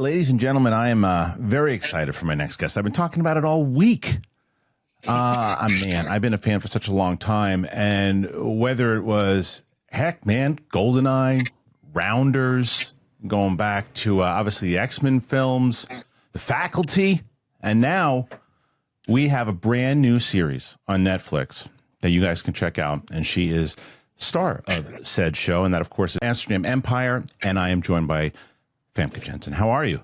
ladies and gentlemen, I am very excited for my next guest. I've been talking about it all week. Man, I've been a fan for such a long time. And whether it was, GoldenEye, Rounders, going back to obviously the X-Men films, The Faculty, and now we have a brand new series on Netflix that you guys can check out. And she is star of said show. And that, of course, is Amsterdam Empire. And I am joined by Famke Janssen. How are you?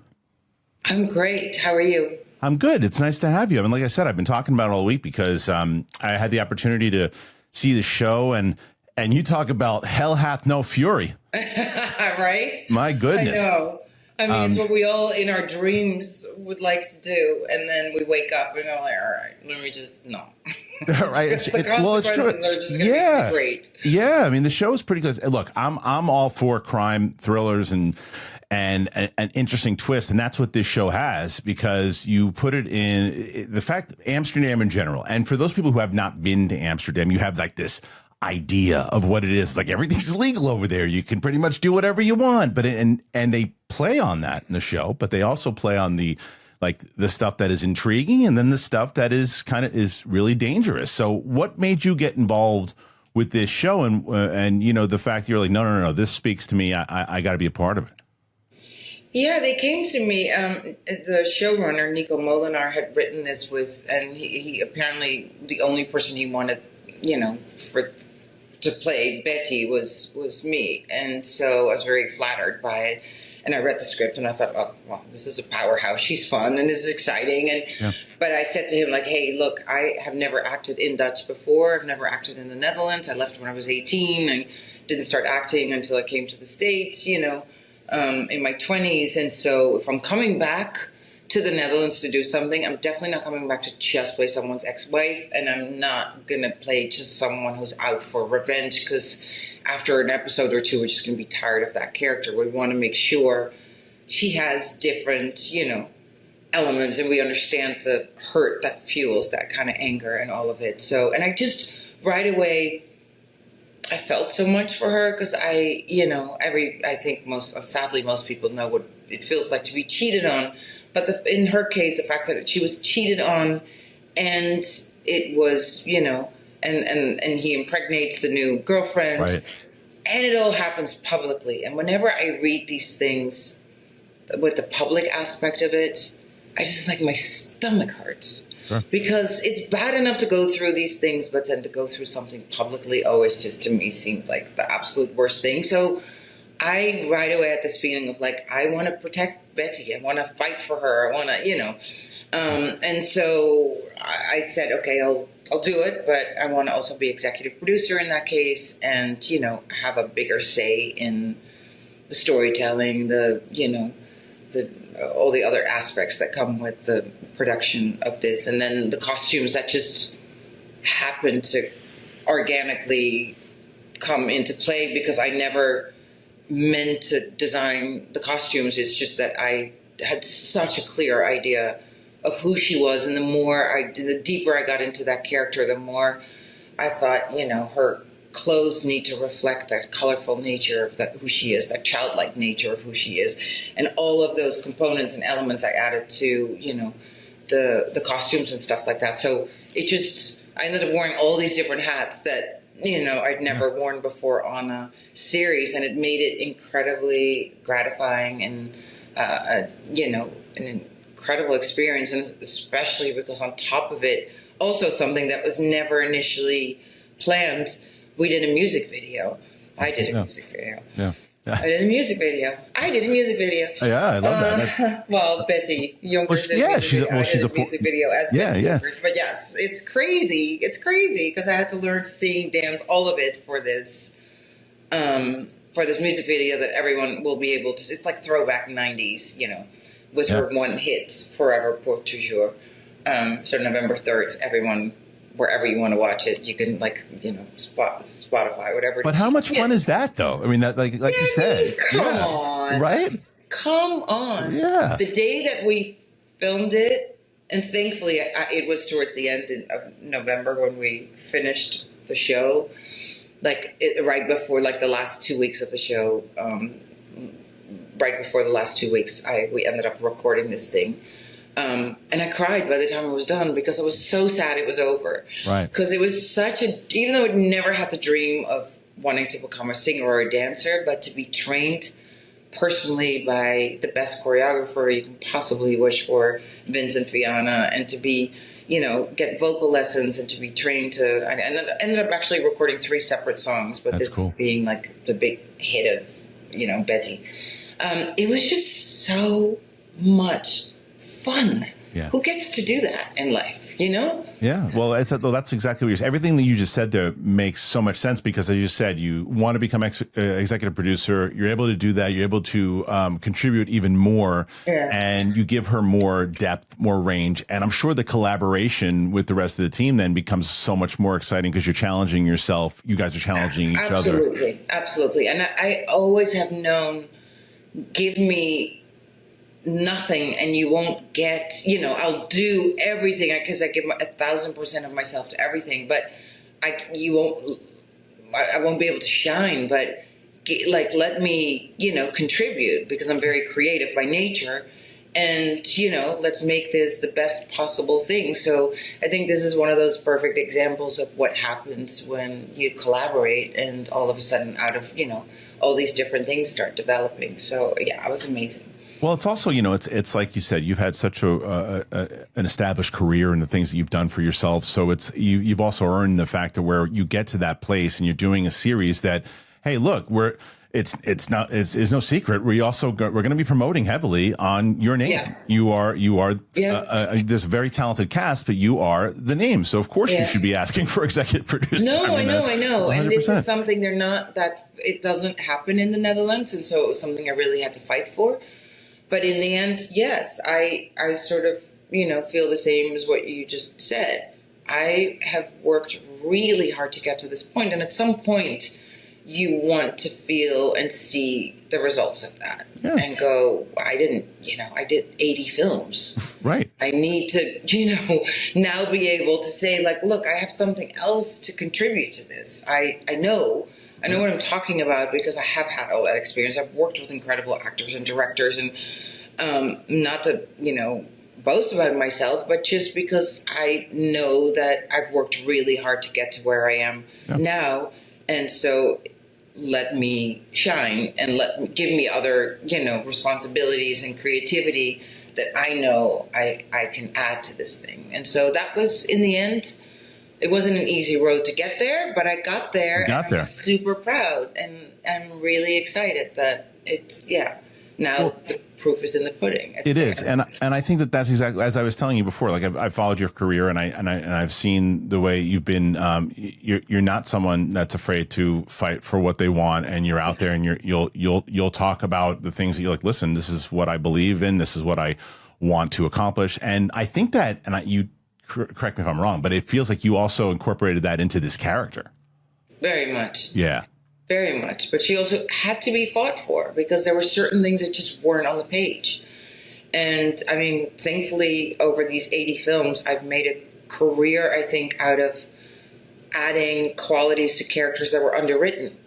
I'm great. How are you? I'm good. It's nice to have you. I mean, like I said, I've been talking about it all week because I had the opportunity to see the show, and you talk about hell hath no fury. Right? My goodness. I know. I mean, it's what we all in our dreams would like to do, and then we wake up and go like, all right, let me just no. Right. The consequences are just going to be great. Yeah. I mean, the show is pretty good. Look, I'm all for crime thrillers and an interesting twist, and that's what this show has, because you put it in the fact Amsterdam in general, and for those people who have not been to Amsterdam, you have like this idea of what it is. Like, everything's legal over there. You can pretty much do whatever you want. But and they play on that in the show, but they also play on the stuff that is intriguing, and then the stuff that is is really dangerous. So what made you get involved with this show, and you know, the fact you're like, no, this speaks to me. I got to be a part of it. Yeah, they came to me. The showrunner, Nico Molinar, had written this and he apparently the only person he wanted, to play Betty was me. And so I was very flattered by it. And I read the script and I thought, oh, well, this is a powerhouse. She's fun and this is exciting. But I said to him, like, hey, look, I have never acted in Dutch before. I've never acted in the Netherlands. I left when I was 18 and didn't start acting until I came to the States, in my 20s. And so if I'm coming back to the Netherlands to do something, I'm definitely not coming back to just play someone's ex-wife. And I'm not going to play just someone who's out for revenge, because after an episode or two, we're just going to be tired of that character. We want to make sure she has different, elements, and we understand the hurt that fuels that kind of anger and all of it. So, and I just right away, I felt so much for her, because I think sadly most people know what it feels like to be cheated on. But in her case, the fact that she was cheated on, and it was, and he impregnates the new girlfriend, right, and it all happens publicly. And whenever I read these things with the public aspect of it, I just my stomach hurts. Sure. Because it's bad enough to go through these things, but then to go through something publicly always just to me seemed like the absolute worst thing. So I right away had this feeling of I want to protect Betty. I want to fight for her. I want to, and so I said, okay, I'll do it, but I want to also be executive producer in that case, and have a bigger say in the storytelling, all the other aspects that come with the production of this, and then the costumes that just happen to organically come into play, because I never meant to design the costumes. It's just that I had such a clear idea of who she was, and the deeper I got into that character, the more I thought, her clothes need to reflect that colorful nature of who she is, that childlike nature of who she is, and all of those components and elements I added to, the costumes and stuff like that. So I ended up wearing all these different hats that, I'd never worn before on a series, and it made it incredibly gratifying and, an incredible experience, and especially because on top of it, also something that was never initially planned, we did a music video. I did a music video. Yeah. I did a music video. Yeah, I love that. Well, Betty Younger did a music video as Betty Younger. But yes, it's crazy. It's crazy because I had to learn to sing, dance, all of it for this music video that everyone will be able to. It's like throwback 90s, with her one hit, Forever pour toujours. So November 3rd, everyone, wherever you want to watch it, you can Spotify, whatever. But how much fun is that, though? I mean, that like you said, come on, right? Come on, yeah. The day that we filmed it, and thankfully it was towards the end of November when we finished the show, right before the last 2 weeks of the show. right before the last 2 weeks, we ended up recording this thing. And I cried by the time it was done because I was so sad it was over. Right. Because it was even though I'd never had the dream of wanting to become a singer or a dancer, but to be trained personally by the best choreographer you can possibly wish for, Vincent Viana, and to be, get vocal lessons and to be trained to, I ended up actually recording 3 separate songs, but That's this cool. being like the big hit of, Betty. It was just so much fun. Yeah. Who gets to do that in life, Yeah. Well, that's exactly what you're saying. Everything that you just said there makes so much sense because, as you said, you want to become executive producer. You're able to do that. You're able to contribute even more, and you give her more depth, more range. And I'm sure the collaboration with the rest of the team then becomes so much more exciting because you're challenging yourself. You guys are challenging each other. Absolutely. And I always have known, give me nothing and you won't get, I'll do everything because I give 1,000% of myself to everything, but I won't be able to shine, but let me, contribute because I'm very creative by nature, and, let's make this the best possible thing. So I think this is one of those perfect examples of what happens when you collaborate and all of a sudden out of, all these different things start developing. So yeah, it was amazing. Well, it's also, it's like you said, you've had such an established career in the things that you've done for yourself. So you've also earned the fact that where you get to that place and you're doing a series that, hey, look, it's no secret. We're going to be promoting heavily on your name. Yeah. You are this very talented cast, but you are the name. So of course you should be asking for executive producer. No, I know. 100%. And this is something it doesn't happen in the Netherlands. And so it was something I really had to fight for. But in the end, yes, I sort of, feel the same as what you just said. I have worked really hard to get to this point. And at some point, you want to feel and see the results of that and go, I did 80 films. Right. I need to, now be able to say, look, I have something else to contribute to this. I know what I'm talking about because I have had all that experience. I've worked with incredible actors and directors, and not to, boast about myself, but just because I know that I've worked really hard to get to where I am now. And so let me shine and give me other, responsibilities and creativity that I know I can add to this thing. And so that was, in the end, it wasn't an easy road to get there, but I got there. I'm super proud and I'm really excited that now the proof is in the pudding. It is. And I think that's exactly, as I was telling you before, I've followed your career and I've seen the way you've been, you're not someone that's afraid to fight for what they want, and you're out there and you'll talk about the things that you're like, listen, this is what I believe in. This is what I want to accomplish. And I think that, you correct me if I'm wrong, but it feels like you also incorporated that into this character. Very much. Yeah. Very much. But she also had to be fought for because there were certain things that just weren't on the page. And I mean, thankfully, over these 80 films, I've made a career, I think, out of adding qualities to characters that were underwritten.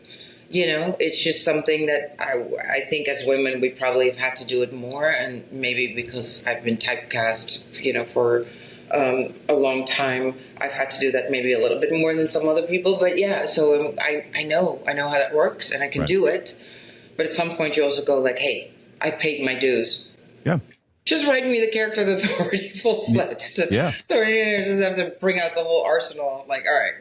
It's just something that I think as women, we probably have had to do it more. And maybe because I've been typecast, for a long time, I've had to do that maybe a little bit more than some other people. But yeah, so I know how that works and I can do it. But at some point you also go hey, I paid my dues. Yeah. Just write me the character that's already full-fledged. Yeah. So you just have to bring out the whole arsenal of all right,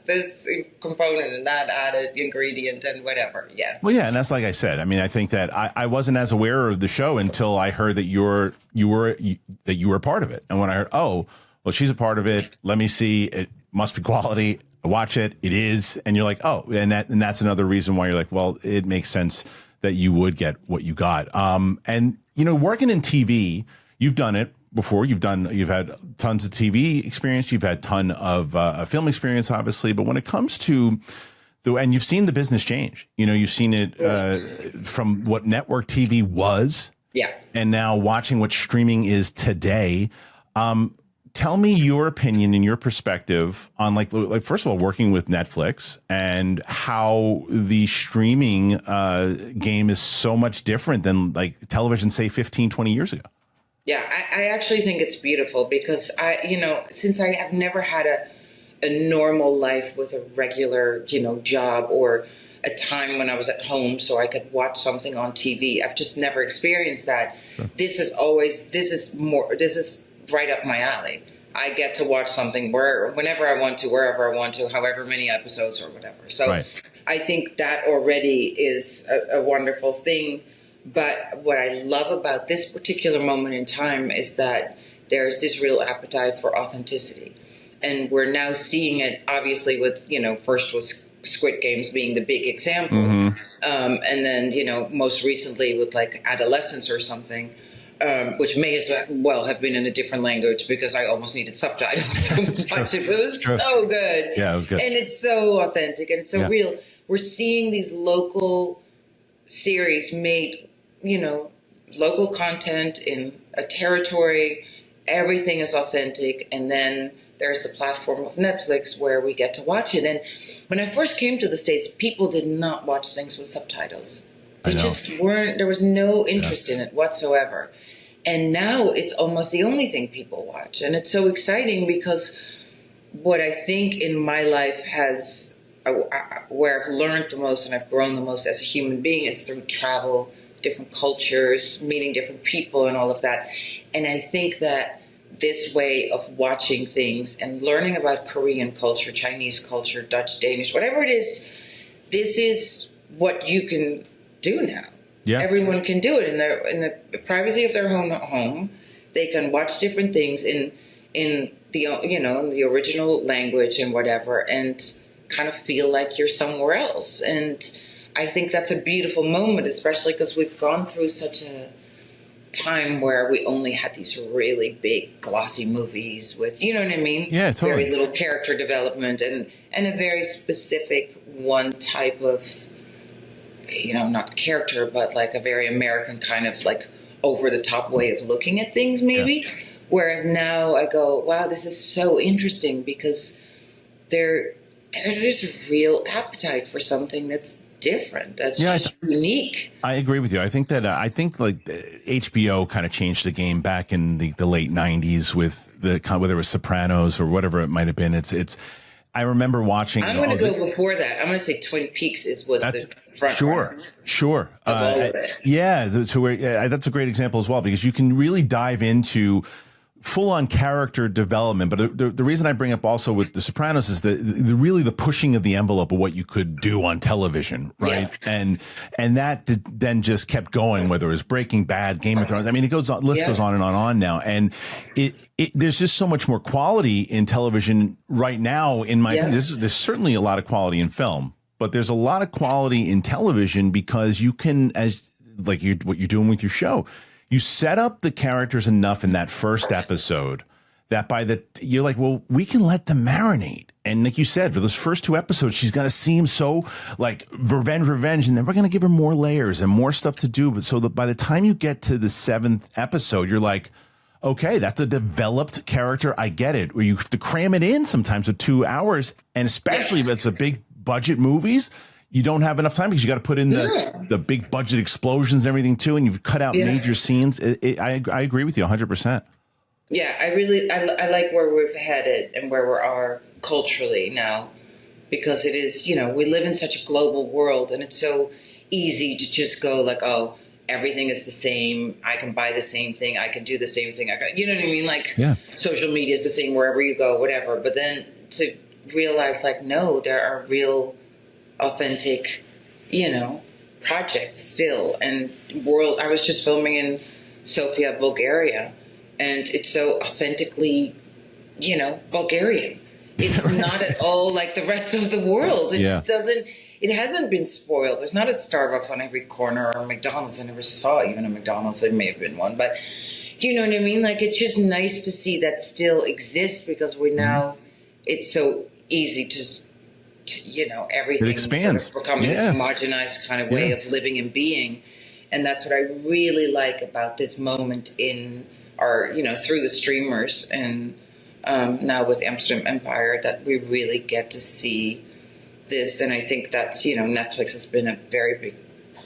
this component and that added ingredient and whatever. Yeah. Well, yeah, and that's like I said. I mean, I think that I wasn't as aware of the show until I heard that you were a part of it. And when I heard, oh, well, she's a part of it. Let me see. It must be quality. I watch it. It is. And you're like, oh, and that's another reason why you're like, well, it makes sense that you would get what you got. And working in TV, you've done it before. You've had tons of TV experience. You've had a ton of film experience, obviously. But when it comes to and you've seen the business change. You've seen it from what network TV was, and now watching what streaming is today. tell me your opinion and your perspective on like first of all, working with Netflix and how the streaming game is so much different than like television, say 15, 20 years ago. Yeah, I actually think it's beautiful because since I have never had a normal life with a regular, job or a time when I was at home so I could watch something on TV. I've just never experienced that. Sure. This is right up my alley. I get to watch something whenever I want to, wherever I want to, however many episodes or whatever. So right. I think that already is a wonderful thing. But what I love about this particular moment in time is that there's this real appetite for authenticity. And we're now seeing it, obviously, with, first was Squid Games being the big example. Mm-hmm. And then, most recently with like Adolescence or something, which may as well have been in a different language because I almost needed subtitles to watch it. But it was so good. Yeah, it was good. And it's so authentic and it's so real. We're seeing these local series made, local content in a territory. Everything is authentic. And then there's the platform of Netflix where we get to watch it. And when I first came to the States, people did not watch things with subtitles. They just weren't, there was no interest in it whatsoever. And now it's almost the only thing people watch. And it's so exciting because what I think in my life has, where I've learned the most and I've grown the most as a human being is through travel, different cultures, meeting different people and all of that. And I think that this way of watching things and learning about Korean culture, Chinese culture, Dutch, Danish, whatever it is, this is what you can do now. Yeah. Everyone can do it in the privacy of their home. They can watch different things in the original language and whatever, and kind of feel like you're somewhere else. And I think that's a beautiful moment, especially because we've gone through such a time where we only had these really big glossy movies with, you know what I mean? Yeah, totally. Very little character development and a very specific one type of, not character, but like a very American kind of like over the top way of looking at things maybe. Yeah. Whereas now I go, wow, this is so interesting because there's this real appetite for something that's different. That's just unique. I agree with you. I think that like HBO kind of changed the game back in the late 90s with whether it was Sopranos or whatever it might have been. It's I remember watching. I'm going to go before that. I'm going to say Twin Peaks was the front runner. Sure. Of all of it. Yeah, that's a great example as well because you can really dive into full-on character development. But the reason I bring up also with The Sopranos is the pushing of the envelope of what you could do on television, right? Yeah. And that then just kept going, whether it was Breaking Bad, Game of Thrones. I mean, it goes on, list goes on and on now. And there's just so much more quality in television right now. In my opinion, there's certainly a lot of quality in film, but there's a lot of quality in television because you can, what you're doing with your show. You set up the characters enough in that first episode that you're like, well, we can let them marinate. And like you said, for those first two episodes, she's going to seem so like revenge. And then we're going to give her more layers and more stuff to do. But so that by the time you get to the seventh episode, you're like, okay, that's a developed character. I get it. Where you have to cram it in sometimes with 2 hours. And especially if it's a big budget movies, you don't have enough time because you got to put in the big budget explosions and everything too, and you've cut out major scenes. I agree with you 100%. Yeah, I like where we've headed and where we are culturally now, because it is, we live in such a global world, and it's so easy to just go like, oh, everything is the same. I can buy the same thing. I can do the same thing. You know what I mean? Like, social media is the same wherever you go, whatever. But then to realize, like, no, there are real authentic, projects still. And I was just filming in Sofia, Bulgaria, and it's so authentically, Bulgarian. It's not at all like the rest of the world. It just doesn't, it hasn't been spoiled. There's not a Starbucks on every corner or a McDonald's. I never saw even a McDonald's. There may have been one, but do you know what I mean? Like, it's just nice to see that still exists because it's so easy to everything expands. Sort of becoming this homogenized kind of way of living and being. And that's what I really like about this moment in our, through the streamers and now with Amsterdam Empire, that we really get to see this. And I think that's, Netflix has been a very big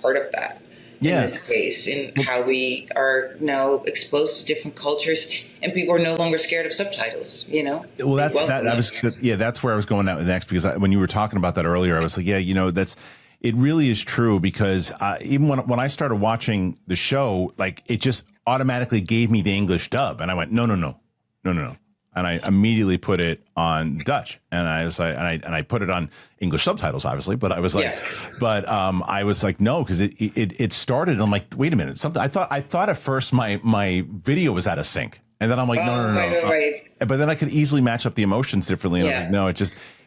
part of that in this case, in how we are now exposed to different cultures, and people are no longer scared of subtitles, Well, that's where I was going at next, because when you were talking about that earlier, I was like, it really is true, because even when I started watching the show, like, it just automatically gave me the English dub, and I went, no. And I immediately put it on Dutch, and I was like, and I put it on English subtitles, obviously, but I was like, I was like, no, because it started, and I'm like, wait a minute, something. I thought at first my video was out of sync, and then I'm like, no. Right. But then I could easily match up the emotions differently, and I was like, no,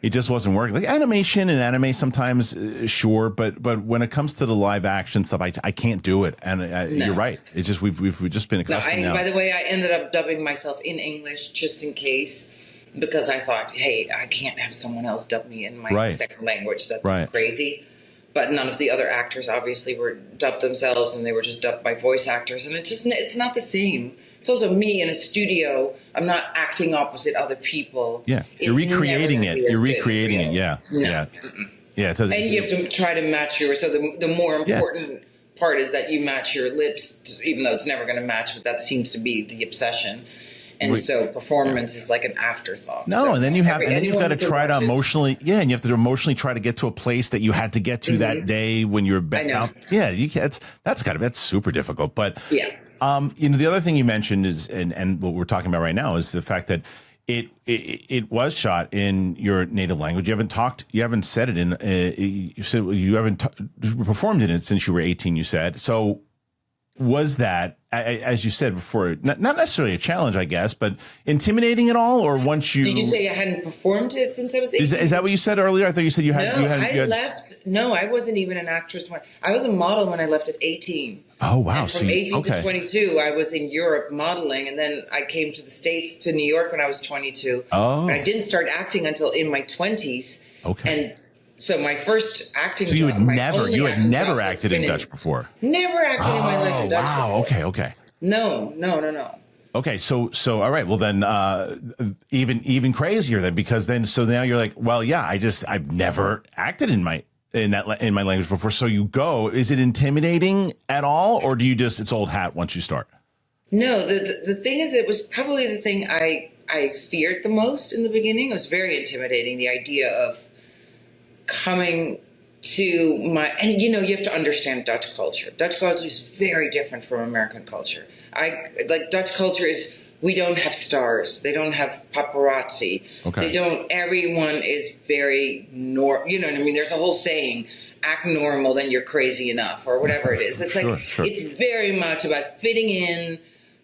it just wasn't working. Like animation and anime sometimes, sure, but when it comes to the live action stuff, I can't do it. And you're right. It's just we've just been accustomed now. By the way, I ended up dubbing myself in English just in case, because I thought, hey, I can't have someone else dub me in my second language. That's crazy. But none of the other actors obviously were dubbed themselves, and they were just dubbed by voice actors, and it's not the same. It's also me in a studio. I'm not acting opposite other people. Yeah, you're recreating it. You're recreating it. Yeah, yeah. And you have to try to match your. So the more important part is that you match your lips, even though it's never going to match. But that seems to be the obsession. And so performance is like an afterthought. No, so and then you've got to try to emotionally, and you have to emotionally try to get to a place that you had to get to that day when you were back out. Yeah, that's super difficult. But the other thing you mentioned is, and what we're talking about right now is the fact that it was shot in your native language. You haven't said it in, you said you haven't performed in it since you were 18. You said so. Was that, as you said before, not necessarily a challenge, I guess, but intimidating at all? Or once you... Did you say I hadn't performed it since I was 18? Is that what you said earlier? I thought you said you had... No, I wasn't even an actress. I was a model when I left at 18. Oh, wow. And from 18 to 22, I was in Europe modeling, and then I came to the States, to New York when I was 22. Oh. And I didn't start acting until in my 20s. Okay. And so my first acting job... So you had never job acted in Dutch before? Never acted in my life in Dutch before. Okay. No. Okay, so all right. Well, then even crazier then, because then now you're like, well, yeah, I've never acted in my language before. So you go. Is it intimidating at all, or do you just it's old hat once you start? No, the thing is, it was probably the thing I feared the most in the beginning. It was very intimidating. The idea of coming to and you have to understand Dutch culture. Dutch culture is very different from American culture. Dutch culture is, we don't have stars. They don't have paparazzi. Okay. Everyone is very you know what I mean? There's a whole saying, act normal, then you're crazy enough, or whatever it is. It's sure. It's very much about fitting in,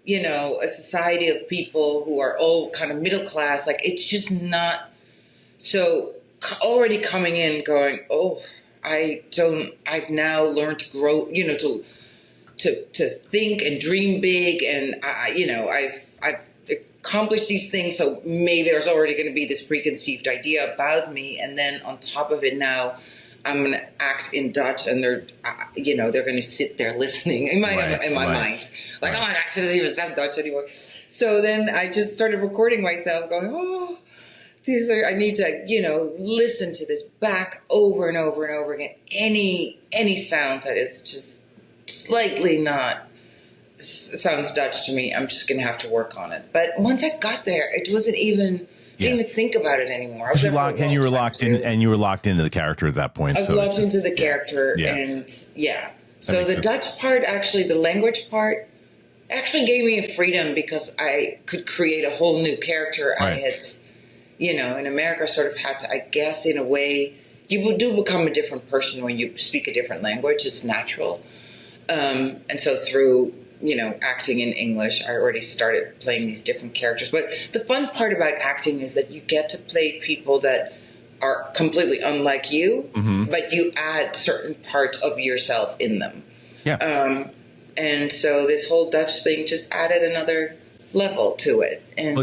a society of people who are all kind of middle class. Like, it's just not, so already coming in going, I've now learned to grow, to think and dream big, and I've accomplished these things, so maybe there's already going to be this preconceived idea about me, and then on top of it now I'm going to act in Dutch, and they're going to sit there listening in my mind, like, oh, I actually doesn't even sound Dutch anymore. So then I just started recording myself going, I need to, listen to this back over and over and over again. Any sound that is just slightly not sounds Dutch to me, I'm just going to have to work on it. But once I got there, it wasn't even, didn't even think about it anymore. You were locked into the character at that point. I was locked into the character, and So the Dutch part, actually, the language part, actually gave me a freedom, because I could create a whole new character. Right. I had, in America, sort of had to, I guess, in a way, you do become a different person when you speak a different language. It's natural. And so through, acting in English, I already started playing these different characters. But the fun part about acting is that you get to play people that are completely unlike you, but you add certain parts of yourself in them. Yeah. And so this whole Dutch thing just added another level to it. And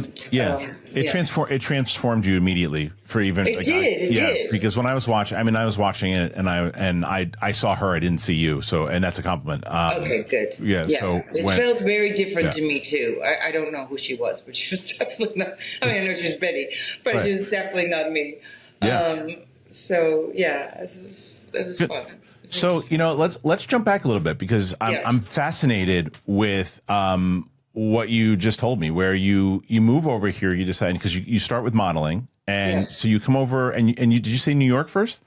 it transformed you immediately for even it did. Because when I was watching, I was watching it and I saw her, I didn't see you, so, and that's a compliment. Okay, good. So it felt very different to me too. I don't know who she was, but she was definitely not. I mean, I know she was Betty, but she was definitely not me. It was fun. So let's jump back a little bit, because I'm fascinated with what you just told me, where you move over here, you decide, because you start with modeling, and so you come over and you did you say New York first?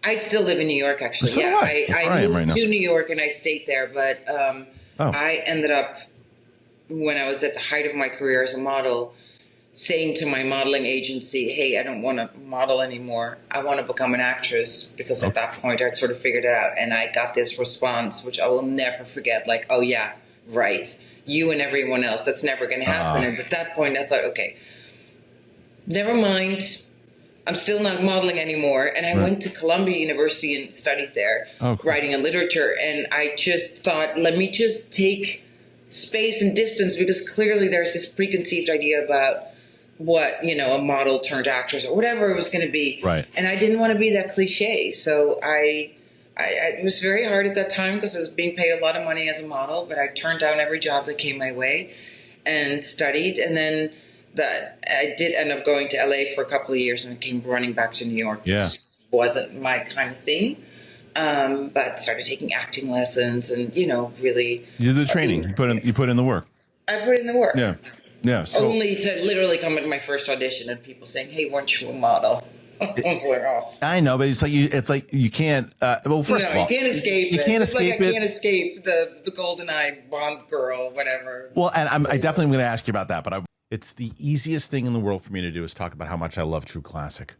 I still live in New York, actually. So I moved to New York and I stayed there, but I ended up, when I was at the height of my career as a model, saying to my modeling agency, hey, I don't want to model anymore. I want to become an actress, because at that point I'd sort of figured it out. And I got this response, which I will never forget, like, oh yeah, right. You and everyone else, that's never going to happen. And at that point I thought, okay, never mind. I'm still not modeling anymore. And I went to Columbia University and studied there, writing and literature. And I just thought, let me just take space and distance, because clearly there's this preconceived idea about what, a model turned actress or whatever it was going to be. Right. And I didn't want to be that cliche. So it was very hard at that time, because I was being paid a lot of money as a model, but I turned down every job that came my way and studied. And then I did end up going to LA for a couple of years, and I came running back to New York. Yeah. Which wasn't my kind of thing. But started taking acting lessons and, really. You did the training. You put in the work. I put in the work. Yeah. Yeah. So, only to literally come into my first audition and people saying, hey, weren't you a model? I know, but it's like you can't. Well, first of all, you can't escape. You can't escape it. I can't escape the GoldenEye Bond girl, whatever. Well, and I definitely am going to ask you about that, but it's the easiest thing in the world for me to do is talk about how much I love True Classic.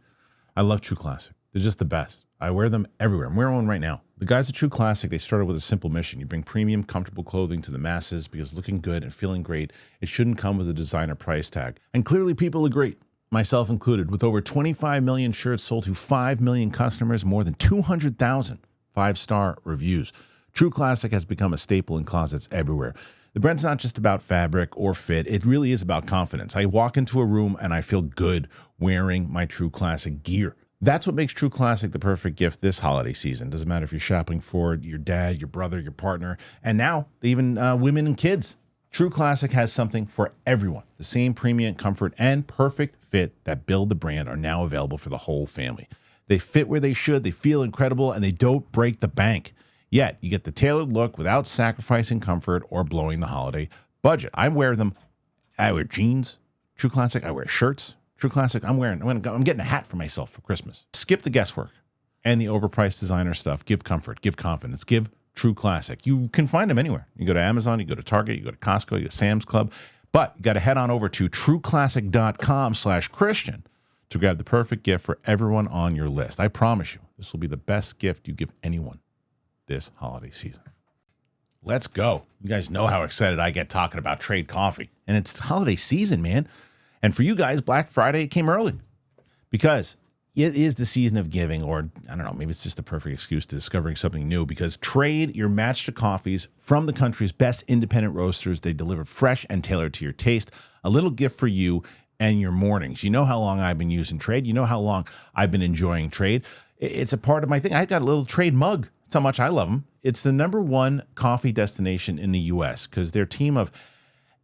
I love True Classic. They're just the best. I wear them everywhere. I'm wearing one right now. The guys at True Classic, they started with a simple mission. You bring premium, comfortable clothing to the masses, because looking good and feeling great, it shouldn't come with a designer price tag. And clearly people agree, myself included, with over 25 million shirts sold to 5 million customers, more than 200,000 five-star reviews. True Classic has become a staple in closets everywhere. The brand's not just about fabric or fit. It really is about confidence. I walk into a room and I feel good wearing my True Classic gear. That's what makes True Classic the perfect gift this holiday season. Doesn't matter if you're shopping for your dad, your brother, your partner, and now even women and kids. True Classic has something for everyone. The same premium comfort and perfect fit that build the brand are now available for the whole family. They fit where they should, they feel incredible, and they don't break the bank. Yet, you get the tailored look without sacrificing comfort or blowing the holiday budget. I wear jeans, True Classic, I wear shirts. True Classic, I'm getting a hat for myself for Christmas. Skip the guesswork and the overpriced designer stuff. Give comfort, give confidence, give True Classic. You can find them anywhere. You go to Amazon, you go to Target, you go to Costco, you go to Sam's Club. But you got to head on over to trueclassic.com/Christian to grab the perfect gift for everyone on your list. I promise you, this will be the best gift you give anyone this holiday season. Let's go. You guys know how excited I get talking about trade coffee. And it's holiday season, man. And for you guys, Black Friday came early because it is the season of giving, or I don't know, maybe it's just the perfect excuse to discovering something new, because trade your match to coffees from the country's best independent roasters. They deliver fresh and tailored to your taste. A little gift for you and your mornings. You know how long I've been using trade. You know how long I've been enjoying trade. It's a part of my thing. I got a little trade mug. That's how much I love them. It's the #1 coffee destination in the U.S. because their team of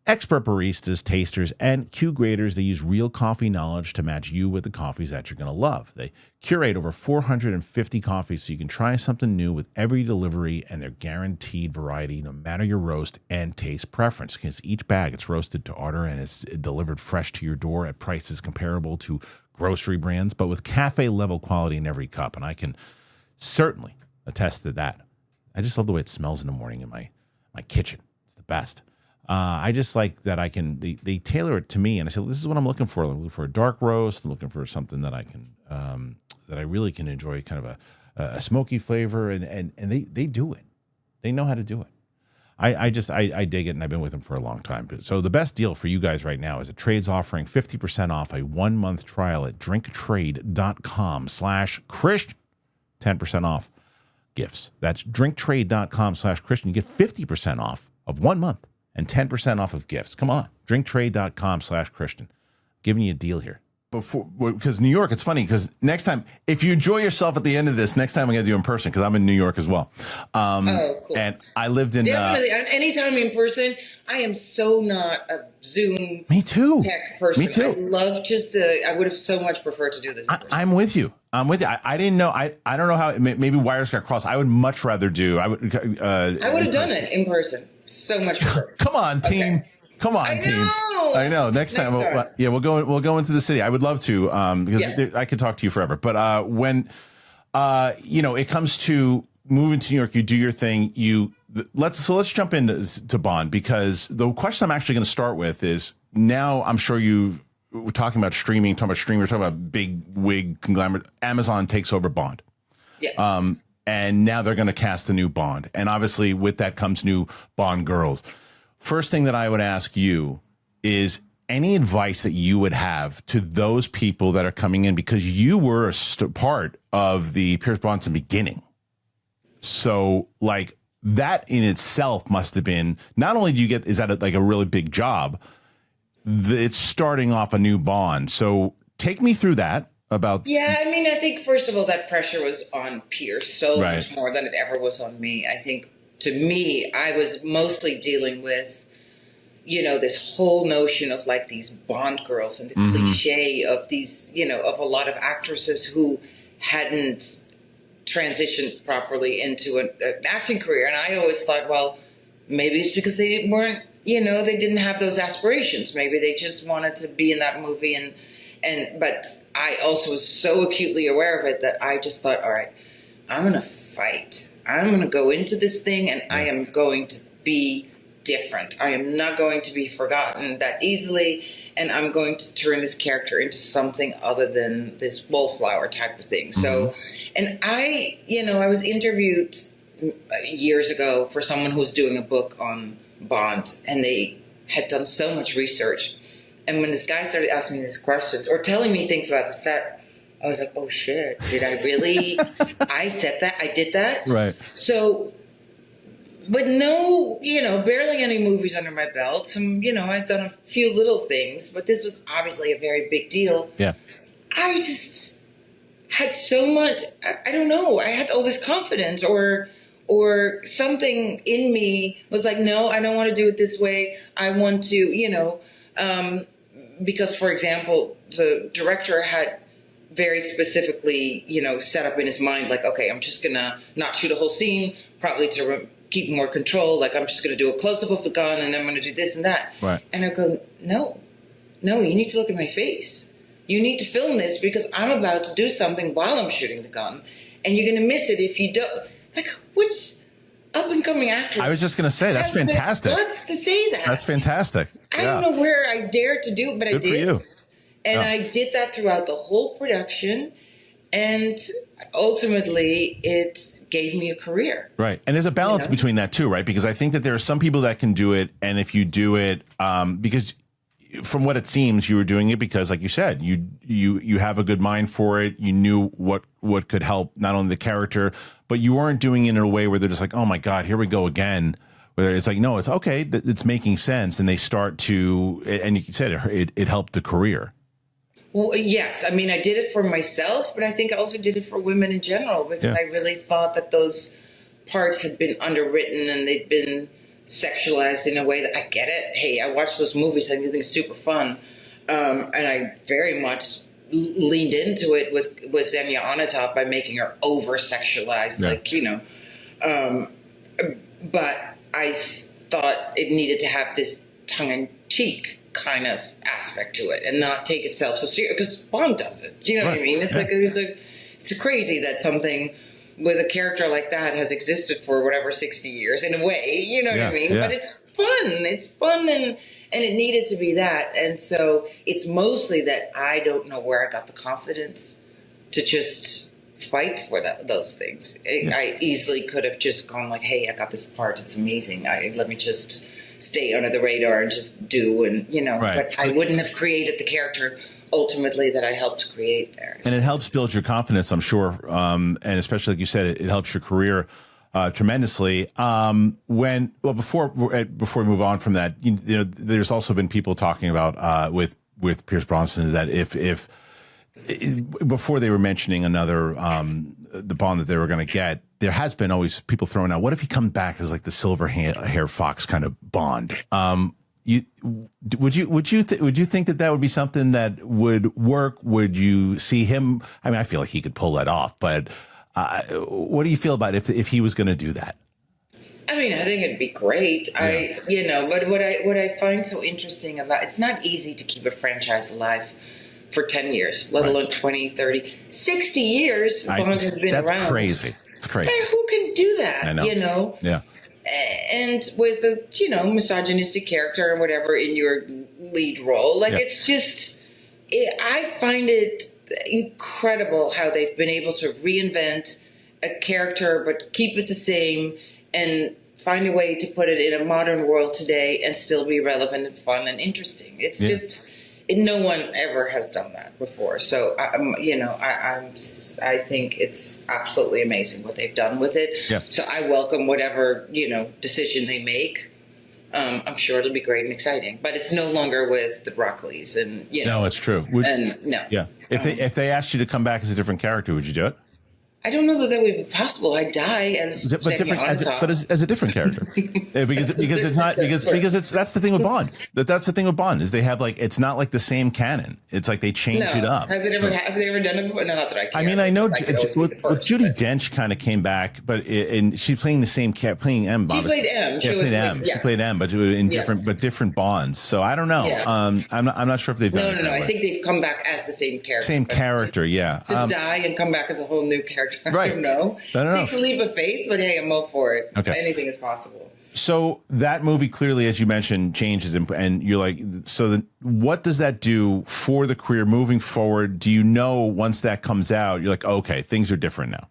expert baristas, tasters, and Q graders, they use real coffee knowledge to match you with the coffees that you're going to love. They curate over 450 coffees so you can try something new with every delivery, and their guaranteed variety no matter your roast and taste preference, because each bag it's roasted to order and it's delivered fresh to your door at prices comparable to grocery brands, but with cafe level quality in every cup. And I can certainly attest to that. I just love the way it smells in the morning in my kitchen. It's the best. I just like that they tailor it to me, and I said, this is what I'm looking for. I'm looking for a dark roast. I'm looking for something that I can, that I really can enjoy, kind of a smoky flavor, and they do it. They know how to do it. I dig it, and I've been with them for a long time. So the best deal for you guys right now is that Trade's offering 50% off a 1-month trial at drinktrade.com/Christian, 10% off gifts. That's drinktrade.com/Christian. You get 50% off of 1 month and 10% off of gifts. Come on, drinktrade.com/Christian. Giving you a deal here. Because New York, it's funny because next time, if you enjoy yourself at the end of this, next time I'm going to do in person because I'm in New York as well. Cool. And I lived in definitely anytime in person. I am so not a Zoom. Me too. Tech person. Me too. I love I would have so much preferred to do this. I'm with you. I didn't know. I don't know how. Maybe wires got crossed. I would much rather do. I would have done it in person. So much prefer. Come on, team. Okay. Come on, team. I know. Next time. We'll go into the city. I would love to because I could talk to you forever. But when it comes to moving to New York, you do your thing. Let's jump into Bond, because the question I'm actually going to start with is, now I'm sure we're talking about streaming, talking about big wig conglomerate. Amazon takes over Bond. Yeah. And now they're going to cast a new Bond, and obviously with that comes new Bond girls. First thing that I would ask you is any advice that you would have to those people that are coming in, because you were a part of the Pierce Brosnan beginning. So like that in itself must have been, not only is that a really big job, it's starting off a new Bond. So take me through that. I think first of all, that pressure was on Pierce so much more than it ever was on me. I think to me, I was mostly dealing with, this whole notion of like these Bond girls and the cliche of these, of a lot of actresses who hadn't transitioned properly into an acting career. And I always thought, well, maybe it's because they weren't, they didn't have those aspirations. Maybe they just wanted to be in that movie. But I also was so acutely aware of it that I just thought, all right, I'm going to fight. I'm going to go into this thing and I am going to be different. I am not going to be forgotten that easily. And I'm going to turn this character into something other than this wallflower type of thing. So, and I was interviewed years ago for someone who was doing a book on Bond, and they had done so much research. And when this guy started asking me these questions or telling me things about the set, I was like, oh shit, did I really? I said that? I did that? Right. So, but no, barely any movies under my belt. I'd done a few little things, but this was obviously a very big deal. Yeah. I just had so much, I don't know, I had all this confidence or something in me was like, no, I don't want to do it this way. I want to, because, for example, the director had very specifically, set up in his mind, like, okay, I'm just going to not shoot a whole scene, probably to keep more control. Like, I'm just going to do a close-up of the gun, and I'm going to do this and that. Right. And I go, no, you need to look at my face. You need to film this because I'm about to do something while I'm shooting the gun, and you're going to miss it if you don't. Like, which up-and-coming actress? I was just going to say, that's fantastic. Let's to say that. That's fantastic. I don't know where I dared to do it, but Good I did. For you. And I did that throughout the whole production. And ultimately, it gave me a career. Right. And there's a balance between that, too, right? Because I think that there are some people that can do it. And if you do it, because from what it seems, you were doing it because, like you said, you have a good mind for it. You knew what could help not only the character, but you weren't doing it in a way where they're just like, oh, my God, here we go again. Where it's like, no, it's okay. It's making sense. And they start to, and you said it helped the career. Well, yes. I mean, I did it for myself, but I think I also did it for women in general because I really thought that those parts had been underwritten and they'd been sexualized in a way that I get it. Hey, I watched those movies. I think it's super fun. And I very much leaned into it with Xenia Onatopp by making her over-sexualized, but I thought it needed to have this tongue-in-cheek kind of aspect to it and not take itself so serious because Bond does it. Do you know what I mean? It's like it's crazy that something with a character like that has existed for whatever 60 years in a way. You know what I mean? Yeah. But it's fun. It's fun and it needed to be that. And so it's mostly that I don't know where I got the confidence to just fight for those things. I easily could have just gone like, hey, I got this part. It's amazing. Let me just stay under the radar and just do but I wouldn't have created the character ultimately that I helped create there. And it helps build your confidence, I'm sure. And especially like you said, it helps your career. tremendously. Before we move on from that, there's also been people talking about with Pierce Brosnan that if before they were mentioning another the Bond that they were going to get, there has been always people throwing out, what if he comes back as like the silver hair fox kind of Bond? Would you think that would be something that would work? Would you see him? I mean, I feel like he could pull that off, but what do you feel about if he was going to do that? I mean, I think it'd be great. Yeah. But what I find so interesting about it's not easy to keep a franchise alive for 10 years, let alone 20, 30, 60 years. Bond has been around. That's crazy. It's crazy. Who can do that? I know. Yeah. And with a misogynistic character and whatever in your lead role, it's just I find it incredible how they've been able to reinvent a character but keep it the same and find a way to put it in a modern world today and still be relevant and fun and interesting. It's just no one ever has done that before. So I think it's absolutely amazing what they've done with it. Yeah. So I welcome whatever decision they make. I'm sure it'll be great and exciting, but it's no longer with the Broccolis and No, it's true. Yeah. If they asked you to come back as a different character, would you do it? I don't know that would be possible. I'd die as as a different character, because that's the thing with Bond. That's the thing with Bond is they have it's not like the same canon. It's like they change it up. Have they ever done it before? No, not that I care. I mean, I know Judi Dench kind of came back, but she's playing the same playing M. She played M. She played M, but in different Bonds. So I don't know. Yeah. I'm not sure if they've done. No. I think they've come back as the same character. Same character, yeah. To die and come back as a whole new character. Right. I don't know. It takes a leap of faith, but hey, I'm all for it. Okay. Anything is possible. So that movie clearly, as you mentioned, changes, and you're like, so what does that do for the career moving forward? Do you know once that comes out, you're like, okay, things are different now?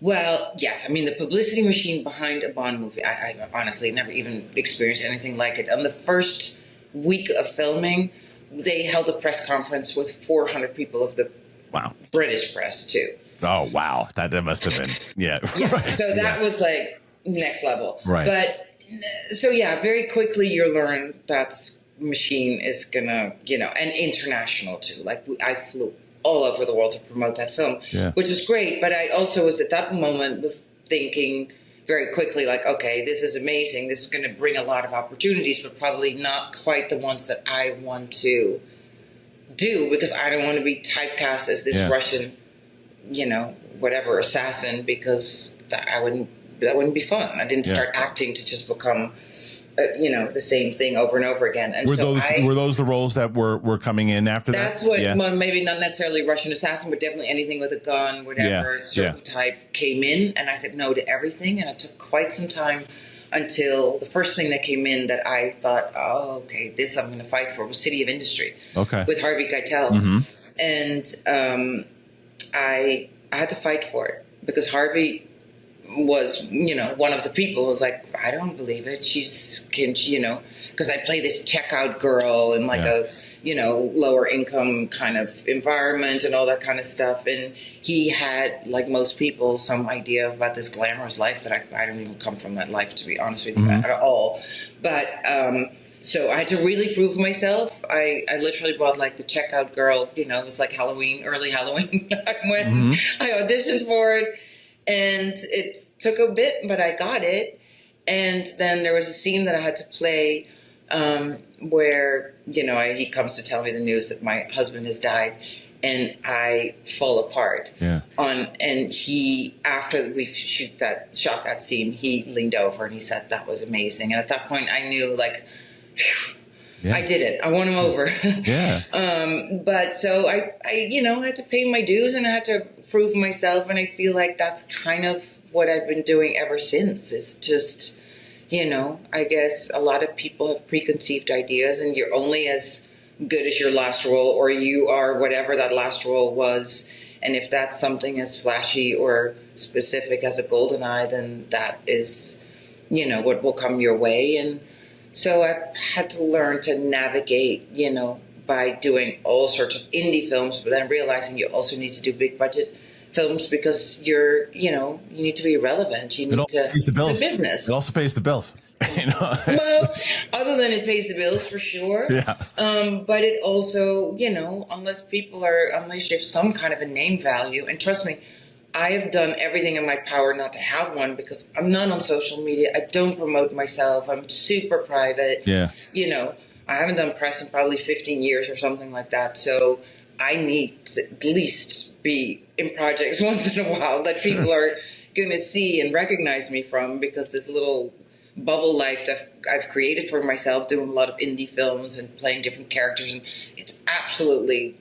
Well, yes. I mean, the publicity machine behind a Bond movie, I honestly never even experienced anything like it. On the first week of filming, they held a press conference with 400 people of the British press, too. Oh, wow. That must have been, yeah. So that was next level. Right. But so, very quickly you learn that machine is going to, and international too. I flew all over the world to promote that film, which is great. But I also was at that moment was thinking very quickly, okay, this is amazing. This is going to bring a lot of opportunities, but probably not quite the ones that I want to do because I don't want to be typecast as this Russian whatever assassin, because that wouldn't be fun. I didn't start acting to just become, the same thing over and over again. And were those the roles that were coming in after that? That's what, well, maybe not necessarily Russian assassin, but definitely anything with a gun, whatever certain type came in. And I said no to everything. And it took quite some time until the first thing that came in that I thought, oh, okay, this I'm going to fight for was City of Industry. Okay. With Harvey Keitel. Mm-hmm. And, I had to fight for it because Harvey was, one of the people who was like, I don't believe it. She's, because I play this checkout girl in a, lower income kind of environment and all that kind of stuff. And he had, like most people, some idea about this glamorous life that I don't even come from that life, to be honest with you, at all. But, so I had to really prove myself. I literally bought the checkout girl, it was like Halloween, early Halloween. I auditioned for it and it took a bit, but I got it. And then there was a scene that I had to play where, he comes to tell me the news that my husband has died and I fall apart. Yeah. And he, after we shot that scene, he leaned over and he said, that was amazing. And at that point I knew I did it. I won him over. Yeah. But so I had to pay my dues and I had to prove myself. And I feel like that's kind of what I've been doing ever since. It's just, I guess a lot of people have preconceived ideas and you're only as good as your last role or you are whatever that last role was. And if that's something as flashy or specific as a GoldenEye, then that is, what will come your way. And so I've had to learn to navigate, by doing all sorts of indie films, but then realizing you also need to do big budget films because you need to be relevant. You need to. Pays the bills. It's a business. It also pays the bills. Well, other than it pays the bills for sure. Yeah. But it also, unless you have some kind of a name value, and trust me, I have done everything in my power not to have one because I'm not on social media. I don't promote myself. I'm super private. Yeah. I haven't done press in probably 15 years or something like that. So I need to at least be in projects once in a while that people are going to see and recognize me from, because this little bubble life that I've created for myself, doing a lot of indie films and playing different characters. And it's absolutely,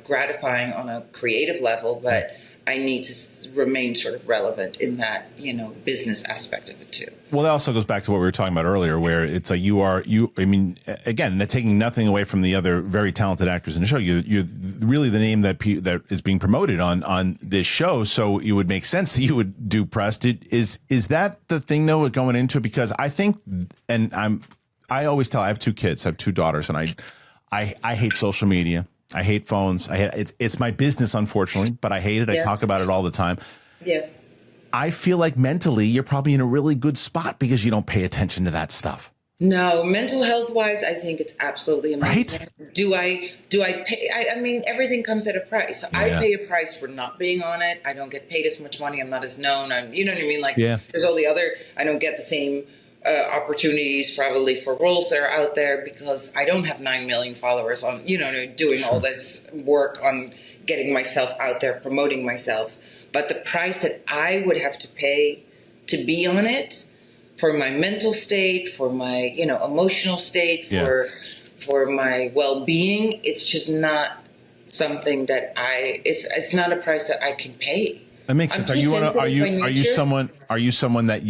gratifying on a creative level, but I need to remain sort of relevant in that, business aspect of it too. Well, that also goes back to what we were talking about earlier, where it's like again, they're taking nothing away from the other very talented actors in the show. You're really the name that is being promoted on this show. So it would make sense that you would do press. Is that the thing though, going into it? Because I think, and I always tell, I have 2 kids, I have 2 daughters, and I hate social media. I hate phones. It's my business, unfortunately, but I hate it. Yeah. I talk about it all the time. Yeah. I feel like mentally you're probably in a really good spot because you don't pay attention to that stuff. No, mental health wise, I think it's absolutely amazing. Right? Do I pay? I mean, everything comes at a price. So I pay a price for not being on it. I don't get paid as much money. I'm not as known. You know what I mean? Like, there's all the other, I don't get the same opportunities probably for roles that are out there because I don't have 9 million followers on, doing all this work on getting myself out there, promoting myself. But the price that I would have to pay to be on it, for my mental state, for my, emotional state, for my well-being, it's just not something that it's not a price that I can pay. That makes sense. Are you someone that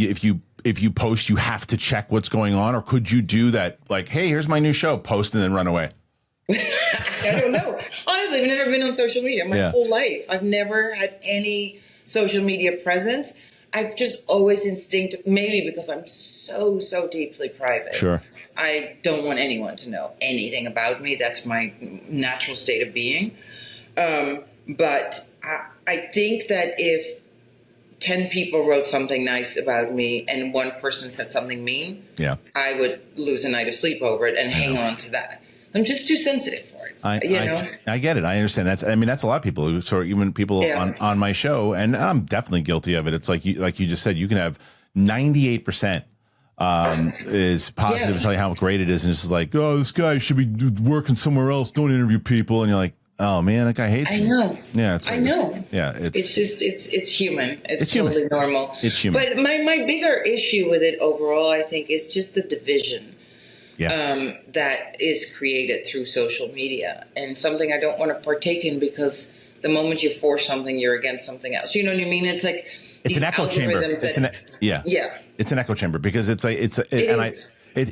if you post, you have to check what's going on, or could you do that? Like, hey, here's my new show, post and then run away. I don't know. Honestly, I've never been on social media my whole life. I've never had any social media presence. I've just always maybe because I'm so deeply private. Sure. I don't want anyone to know anything about me. That's my natural state of being. But I think that if 10 people wrote something nice about me and one person said something mean, I would lose a night of sleep over it and hang on to that. I'm just too sensitive for it. I get it. I understand. That's a lot of people who even people on my show, and I'm definitely guilty of it. It's like you just said, you can have 98% is positive and tell you how great it is, and it's just like, oh, this guy should be working somewhere else. Don't interview people, and you're like, oh man, that guy hates me. I know. Yeah, I know. Yeah, it's just it's human. It's totally normal. It's human. But my bigger issue with it overall, I think, is just the division. That is created through social media, and something I don't want to partake in, because the moment you force something, you're against something else. You know what I mean? It's like it's an echo chamber. It's an echo chamber, because it's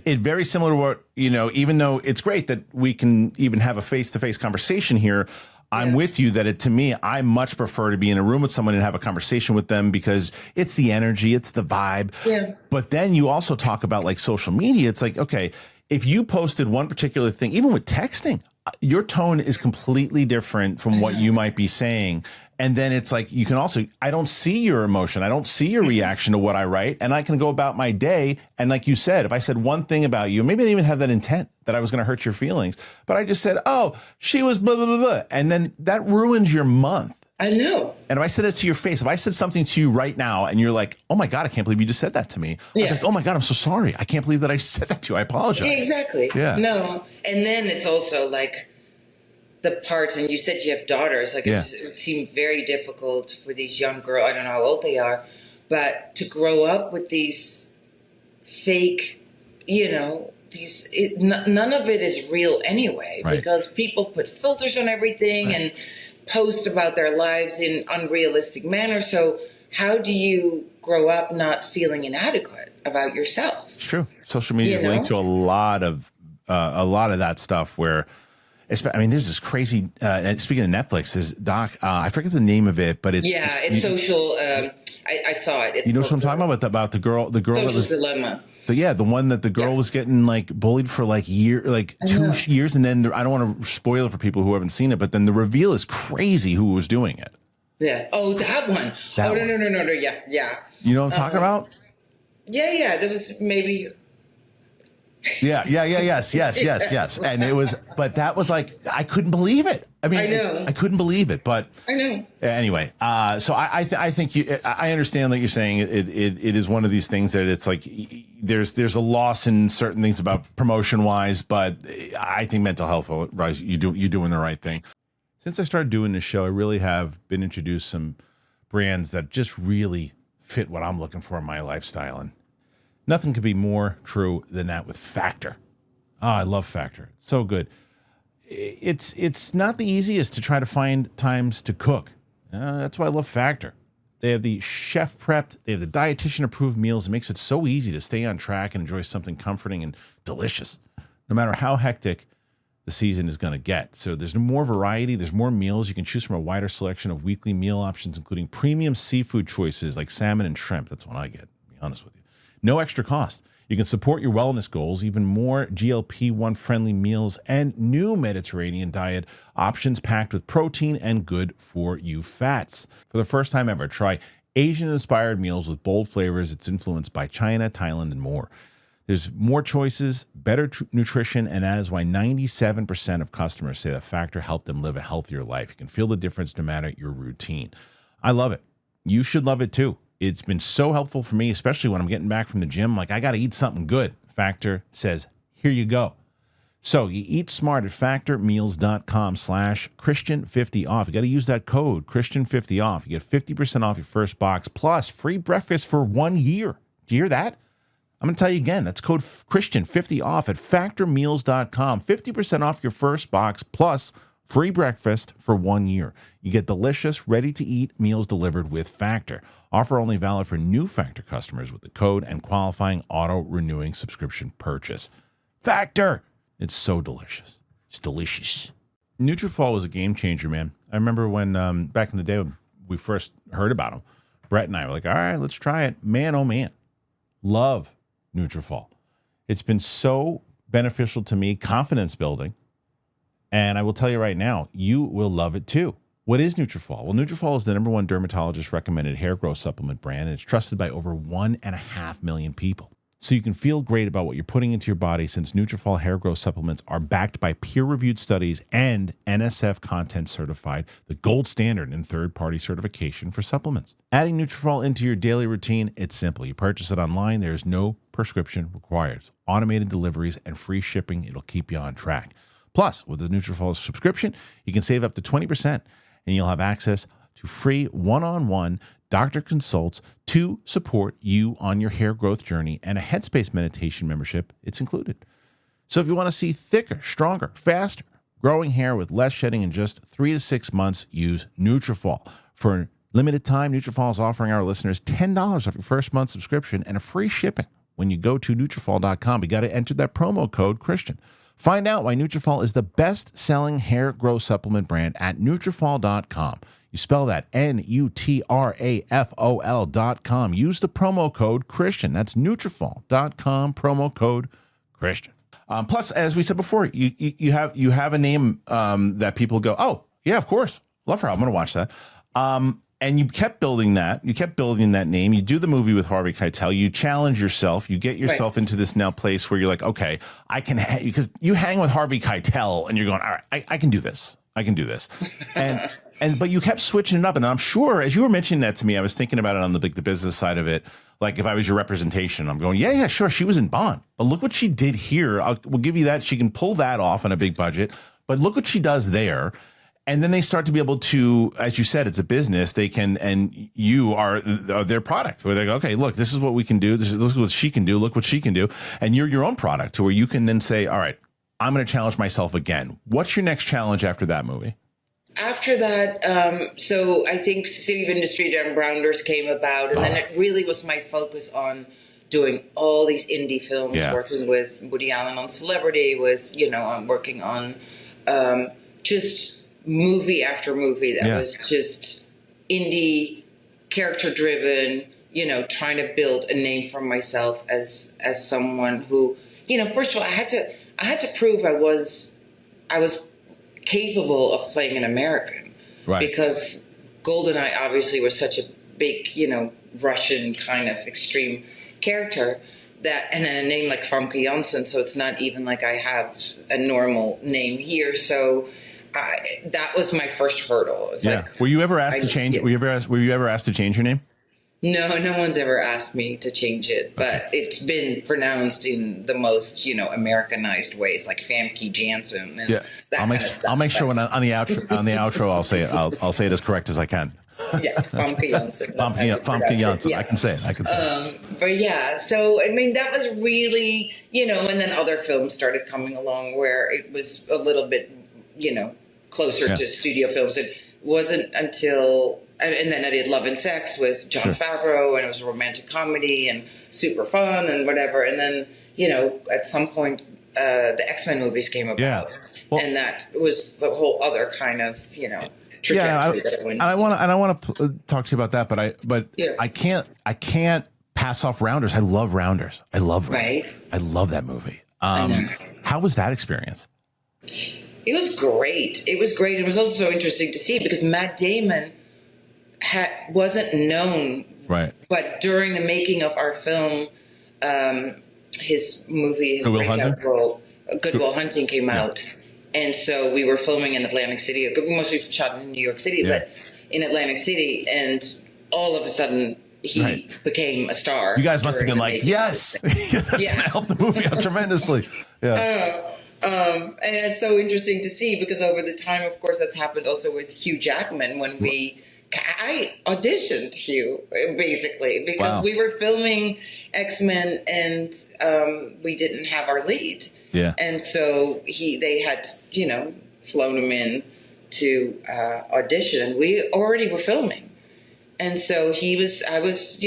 very similar to what, even though it's great that we can even have a face-to-face conversation here. I'm with you that to me, I much prefer to be in a room with someone and have a conversation with them, because it's the energy, it's the vibe. Yeah. But then you also talk about like social media. It's like, okay, if you posted one particular thing, even with texting, your tone is completely different from what you might be saying. And then it's like, you can also, I don't see your emotion. I don't see your reaction to what I write. And I can go about my day. And like you said, if I said one thing about you, maybe I didn't even have that intent that I was going to hurt your feelings, but I just said, oh, she was blah, blah, blah, blah. And then that ruins your month. I know. And if I said it to your face, if I said something to you right now and you're like, oh my God, I can't believe you just said that to me. I'm like, oh my God, I'm so sorry. I can't believe that I said that to you. I apologize. Exactly. Yeah. No. And then it's also like the parts, and you said you have daughters, like it seemed very difficult for these young girls. I don't know how old they are, but to grow up with these fake, none of it is real anyway, because people put filters on everything and post about their lives in unrealistic manner. So how do you grow up not feeling inadequate about yourself? It's true. Social media is linked to a lot of that stuff where, I mean, there's this crazy, speaking of Netflix, this doc, I forget the name of it, but it's social, I saw it. It's what I'm talking about the girl social that was dilemma. the one that the girl was getting like bullied for like 2 years, and then I don't want to spoil it for people who haven't seen it, but then the reveal is crazy who was doing it. Yeah. Oh, that one. That No, one. no. Yeah, yeah. You know what I'm talking about? Yeah. There was maybe. Yes. And it was, but that was like, I couldn't believe it. I mean, I know. I couldn't believe it, but I know. anyway, so I think I understand that you're saying it is one of these things that it's like there's a loss in certain things about promotion wise, but I think mental health, right? You're doing the right thing. Since I started doing this show, I really have been introduced some brands that just really fit what I'm looking for in my lifestyle, and nothing could be more true than that with Factor. Oh, I love Factor. It's so good. It's not the easiest to try to find times to cook. That's why I love Factor. They have the chef prepped, they have the dietitian approved meals. It makes it so easy to stay on track and enjoy something comforting and delicious, no matter how hectic the season is going to get. So there's more variety. There's more meals. You can choose from a wider selection of weekly meal options, including premium seafood choices like salmon and shrimp. That's what I get, to be honest with you. No extra cost. You can support your wellness goals, even more GLP-1 friendly meals and new Mediterranean diet options packed with protein and good for you fats. For the first time ever, try Asian-inspired meals with bold flavors. It's influenced by China, Thailand, and more. There's more choices, better nutrition, and that is why 97% of customers say that Factor helped them live a healthier life. You can feel the difference no matter your routine. I love it. You should love it too. It's been so helpful for me, especially when I'm getting back from the gym. Like, I got to eat something good. Factor says, here you go. So you eat smart at factormeals.com/Christian50 off. You got to use that code Christian50 off. You get 50% off your first box plus free breakfast for 1 year. Do you hear that? I'm going to tell you again. That's code Christian50 off at factormeals.com. 50% off your first box plus free breakfast for 1 year. You get delicious, ready-to-eat meals delivered with Factor. Offer only valid for new Factor customers with the code and qualifying auto-renewing subscription purchase. Factor! It's so delicious. It's delicious. Nutrafol was a game changer, man. I remember when, back in the day when we first heard about them, Brett and I were like, all right, let's try it. Man, oh man. Love Nutrafol. It's been so beneficial to me, confidence building. And I will tell you right now, you will love it too. What is Nutrafol? Well, Nutrafol is the #1 dermatologist recommended hair growth supplement brand, and it's trusted by over 1.5 million people. So you can feel great about what you're putting into your body, since Nutrafol hair growth supplements are backed by peer-reviewed studies and NSF content certified, the gold standard in third-party certification for supplements. Adding Nutrafol into your daily routine, it's simple. You purchase it online. There is no prescription required. It's automated deliveries and free shipping. It'll keep you on track. Plus, with the Nutrafol subscription, you can save up to 20%, and you'll have access to free one-on-one doctor consults to support you on your hair growth journey, and a Headspace meditation membership. It's included. So if you want to see thicker, stronger, faster growing hair with less shedding in just 3 to 6 months, use Nutrafol. For a limited time, Nutrafol is offering our listeners $10 off your first month subscription and a free shipping when you go to Nutrafol.com. You got to enter that promo code Christian. Find out why Nutrafol is the best-selling hair growth supplement brand at Nutrafol.com. You spell that Nutrafol.com. Use the promo code Christian. That's Nutrafol.com, promo code Christian. Plus, as we said before, you have a name that people go, oh, yeah, of course. Love her. I'm going to watch that. And you kept building that. You kept building that name. You do the movie with Harvey Keitel. You challenge yourself. You get yourself into this now place where you're like, okay, I can, because you hang with Harvey Keitel and you're going, all right, I can do this. I can do this. But you kept switching it up. And I'm sure, as you were mentioning that to me, I was thinking about it on the business side of it. Like, if I was your representation, I'm going, yeah, sure. She was in Bond. But look what she did here. We'll give you that. She can pull that off on a big budget. But look what she does there. And then they start to be able to, as you said, it's a business. They can, and you are their product, where they go, okay, look, this is what we can do. Look what she can do. Look what she can do. And you're your own product, to where you can then say, all right, I'm going to challenge myself again. What's your next challenge after that movie? After that, so I think City of Industry, Dan Browners came about, and then it really was my focus on doing all these indie films, working with Woody Allen on Celebrity, I'm working on just movie after movie that was just indie, character driven, trying to build a name for myself as someone who, first of all, I had to prove I was capable of playing an American, right? Because Goldeneye obviously was such a big, Russian kind of extreme character and then a name like Famke Janssen, so it's not even like I have a normal name here. So that was my first hurdle. Were you ever asked to change? Were you ever asked to change your name? No, no one's ever asked me to change it, but it's been pronounced in the most, Americanized ways, like Famke Janssen. And I'll make sure when on the outro I'll say it. I'll say it as correct as I can. Yeah, Famke Janssen. Famke Janssen. Yeah. I can say it. But yeah, so I mean that was really, and then other films started coming along where it was a little bit, closer to studio films. It wasn't until. And then I did Love and Sex with Jon Favreau, and it was a romantic comedy and super fun and whatever. And then, at some point, the X-Men movies came about. Yeah. Well, and that was the whole other kind of, trajectory that I went into. I want to talk to you about that, but I can't pass off Rounders. I love Rounders. I love that movie. How was that experience? It was great. It was also so interesting to see because Matt Damon wasn't known, right? But during the making of our film, his breakout role, Good Will Hunting, came out, and so we were filming in Atlantic City. We mostly shot in New York City, but in Atlantic City, and all of a sudden he became a star. You guys must have been like, yes, that helped the movie out tremendously. Yeah. And it's so interesting to see because over the time, of course, that's happened also with Hugh Jackman when I auditioned Hugh basically because we were filming X-Men and we didn't have our lead. Yeah. And so they had, flown him in to audition and we already were filming. And so I was,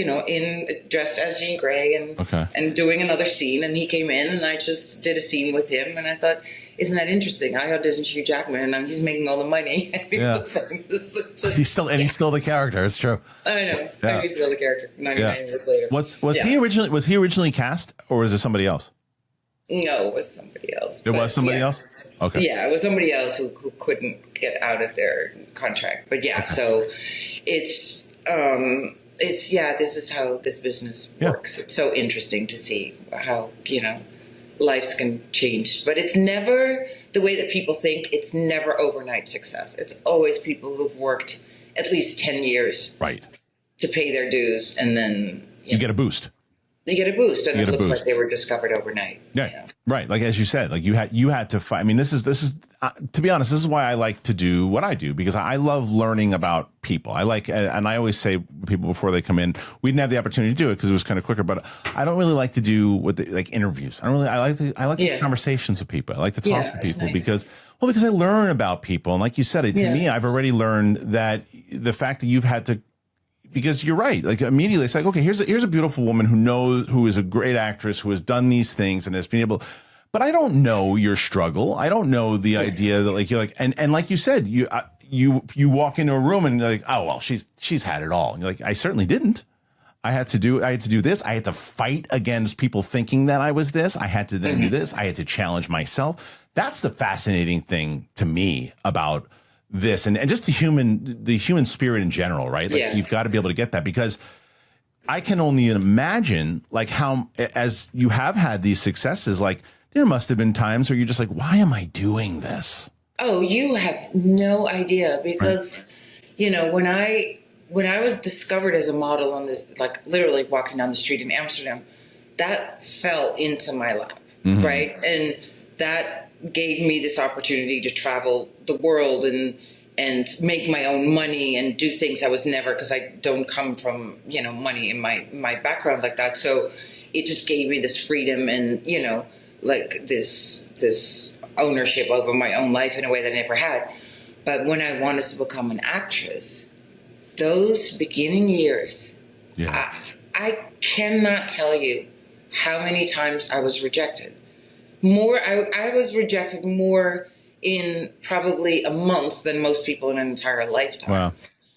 dressed as Jean Grey and doing another scene and he came in and I just did a scene with him and I thought, isn't that interesting? I auditioned Hugh Jackman, and he's making all the money. And he's still he's still the character. It's true. I know. Yeah. He's still the character. 99 years later. Was he originally cast, or was it somebody else? No, it was somebody else. It was somebody else. Okay. Yeah, it was somebody else who couldn't get out of their contract. But so it's this is how this business works. It's so interesting to see how lives can change, but it's never the way that people think. It's never overnight success. It's always people who've worked at least 10 years to pay their dues, and then you get a boost. They get a boost, and it looks like they were discovered overnight. Yeah, right. Like as you said, like you had to fight. I mean, this is to be honest, this is why I like to do what I do because I love learning about people. I like, and I always say to people before they come in, we didn't have the opportunity to do it because it was kind of quicker. But I don't really like to do like interviews. I like the conversations with people. I like to talk to people because I learn about people. And like you said, to me, I've already learned that the fact that you've had to. Because you're right. Like immediately, it's like, okay, here's a beautiful woman who is a great actress, who has done these things and has been able. But I don't know your struggle. I don't know the idea that you're like, and like you said, you walk into a room and you're like, oh well, she's had it all. And you're like, I certainly didn't. I had to do this. I had to fight against people thinking that I was this. I had to then do this. I had to challenge myself. That's the fascinating thing to me about this and just the human spirit in general, right? Like you've got to be able to get that because I can only imagine like how, as you have had these successes, like there must have been times where you're just like, why am I doing this? Oh, you have no idea because, when I was discovered as a model on this, like literally walking down the street in Amsterdam, that fell into my lap, right? And that gave me this opportunity to travel the world and make my own money and do things I was never, because I don't come from, money in my background like that. So it just gave me this freedom and, like this ownership over my own life in a way that I never had. But when I wanted to become an actress, those beginning years, I cannot tell you how many times I was rejected. I was rejected more in probably a month than most people in an entire lifetime. Wow.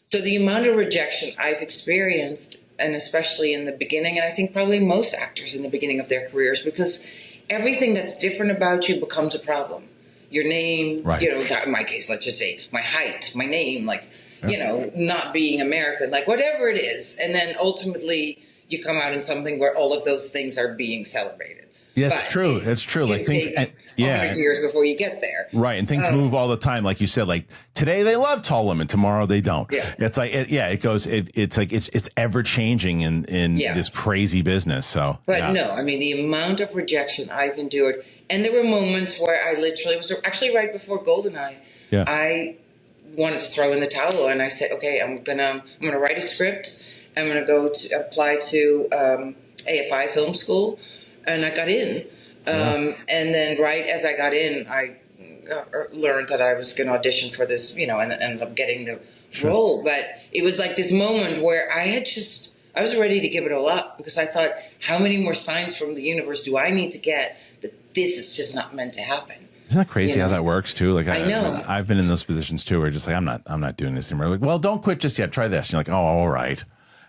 So the amount of rejection I've experienced, and especially in the beginning, and I think probably most actors in the beginning of their careers, because everything that's different about you becomes a problem. Your name, in my case, let's just say my height, my name, like, not being American, like whatever it is. And then ultimately you come out in something where all of those things are being celebrated. Yeah, it's true. It's true. Like things, 100 years before you get there. Right. And things move all the time. Like you said, like today they love tall women. Tomorrow they don't. Yeah. It's like, it goes, it's like, it's ever changing in this crazy business. So, but no, I mean, the amount of rejection I've endured. And there were moments where I literally, it was actually right before GoldenEye. Yeah. I wanted to throw in the towel and I said, okay, I'm going to write a script. I'm going to go to apply to AFI film school. And I got in. And then right as I got in, I learned that I was going to audition for this, and ended up getting the role. But it was like this moment where I was ready to give it all up because I thought, how many more signs from the universe do I need to get that this is just not meant to happen? Isn't that crazy how that works too? Like I know. I've been in those positions too where just like, I'm not doing this anymore. Like, well, don't quit just yet. Try this. And you're like, oh, all right.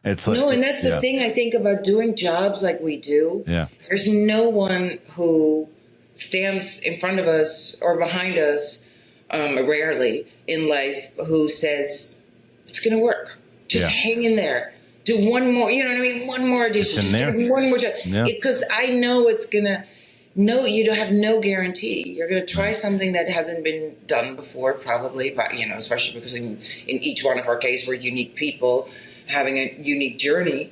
It's like, no, and that's the thing I think about doing jobs like we do. Yeah. There's no one who stands in front of us or behind us, rarely in life, who says, it's going to work. Just hang in there. Do one more, you know what I mean? One more audition. It's in there. One more job. Because I know it's going to, no, you don't have no guarantee. You're going to try something that hasn't been done before, probably, but, especially because in each one of our cases, we're unique people having a unique journey,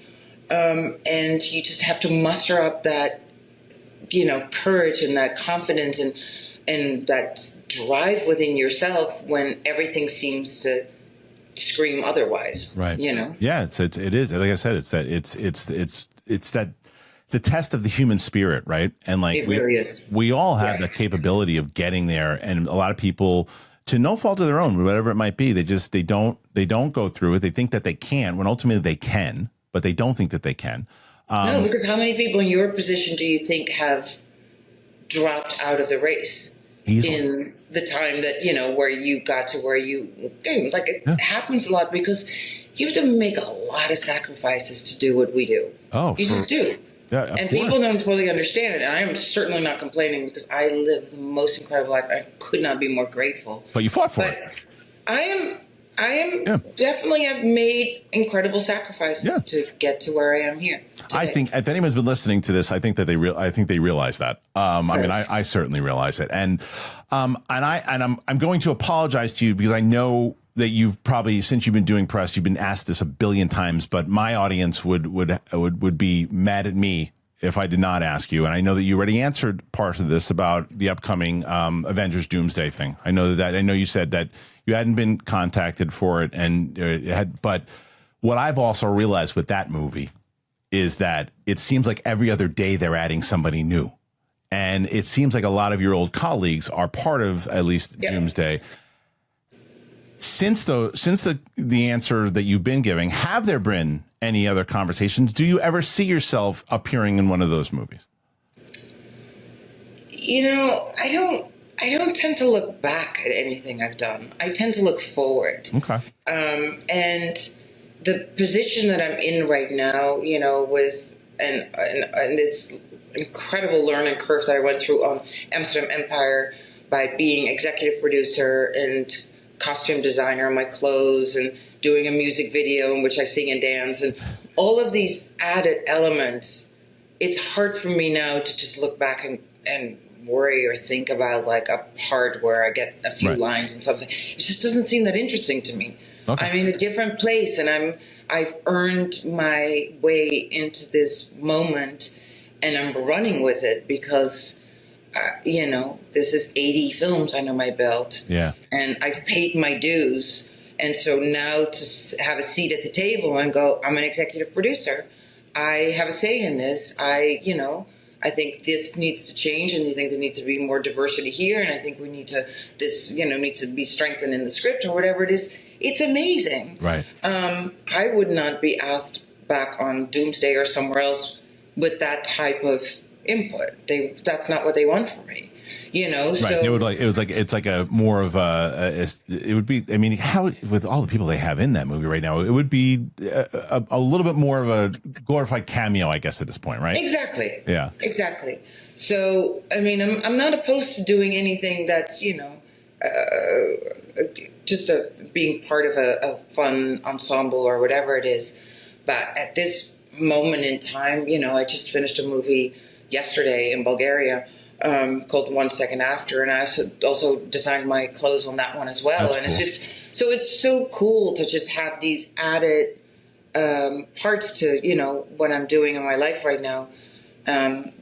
and you just have to muster up that, courage and that confidence and that drive within yourself when everything seems to scream otherwise. Right. Yeah. It is. Like I said, it's that the test of the human spirit, right? And like it really is. We all have the capability of getting there, and a lot of people, to no fault of their own, whatever it might be, they don't go through it. They think that they can, when ultimately they can, but they don't think that they can. No, because how many people in your position do you think have dropped out of the race in the time that, where you got to where you, it happens a lot because you have to make a lot of sacrifices to do what we do. Oh, you just do. Yeah, and people don't fully understand it. And I am certainly not complaining because I live the most incredible life. I could not be more grateful. But you fought for it. I am definitely have made incredible sacrifices to get to where I am here today. I think if anyone's been listening to this, I think that they realize that. I mean, I certainly realize it. And I'm going to apologize to you because I know that you've probably, since you've been doing press, you've been asked this a billion times, but my audience would be mad at me if I did not ask you. And I know that you already answered part of this about the upcoming Avengers Doomsday thing. I know you said that you hadn't been contacted for it, and but what I've also realized with that movie is that it seems like every other day they're adding somebody new. And it seems like a lot of your old colleagues are part of at least Doomsday. Since the answer that you've been giving, have there been any other conversations? Do you ever see yourself appearing in one of those movies? I don't tend to look back at anything I've done. I tend to look forward. Okay. And the position that I'm in right now, with and this incredible learning curve that I went through on Amsterdam Empire by being executive producer and costume designer on my clothes and doing a music video in which I sing and dance and all of these added elements, it's hard for me now to just look back and worry or think about like a part where I get a few lines and something. It just doesn't seem that interesting to me. Okay. I'm in a different place and I've earned my way into this moment and I'm running with it because this is 80 films under my belt. Yeah. And I've paid my dues. And so now to have a seat at the table and go, I'm an executive producer. I have a say in this. I think this needs to change and I think there needs to be more diversity here. And I think needs to be strengthened in the script or whatever it is. It's amazing. Right. I would not be asked back on Doomsday or somewhere else with that type of input. That's not what they want from me. Right. So it's like a more of it would be, I mean, how, with all the people they have in that movie right now, it would be a little bit more of a glorified cameo, I guess, at this point, right? Exactly. Yeah. Exactly. So, I mean, I'm not opposed to doing anything that's, just being part of a fun ensemble or whatever it is. But at this moment in time, I just finished a movie yesterday in Bulgaria called 1 Second After, and I also designed my clothes on that one as well. That's and cool. It's so cool to just have these added parts to what I'm doing in my life right now,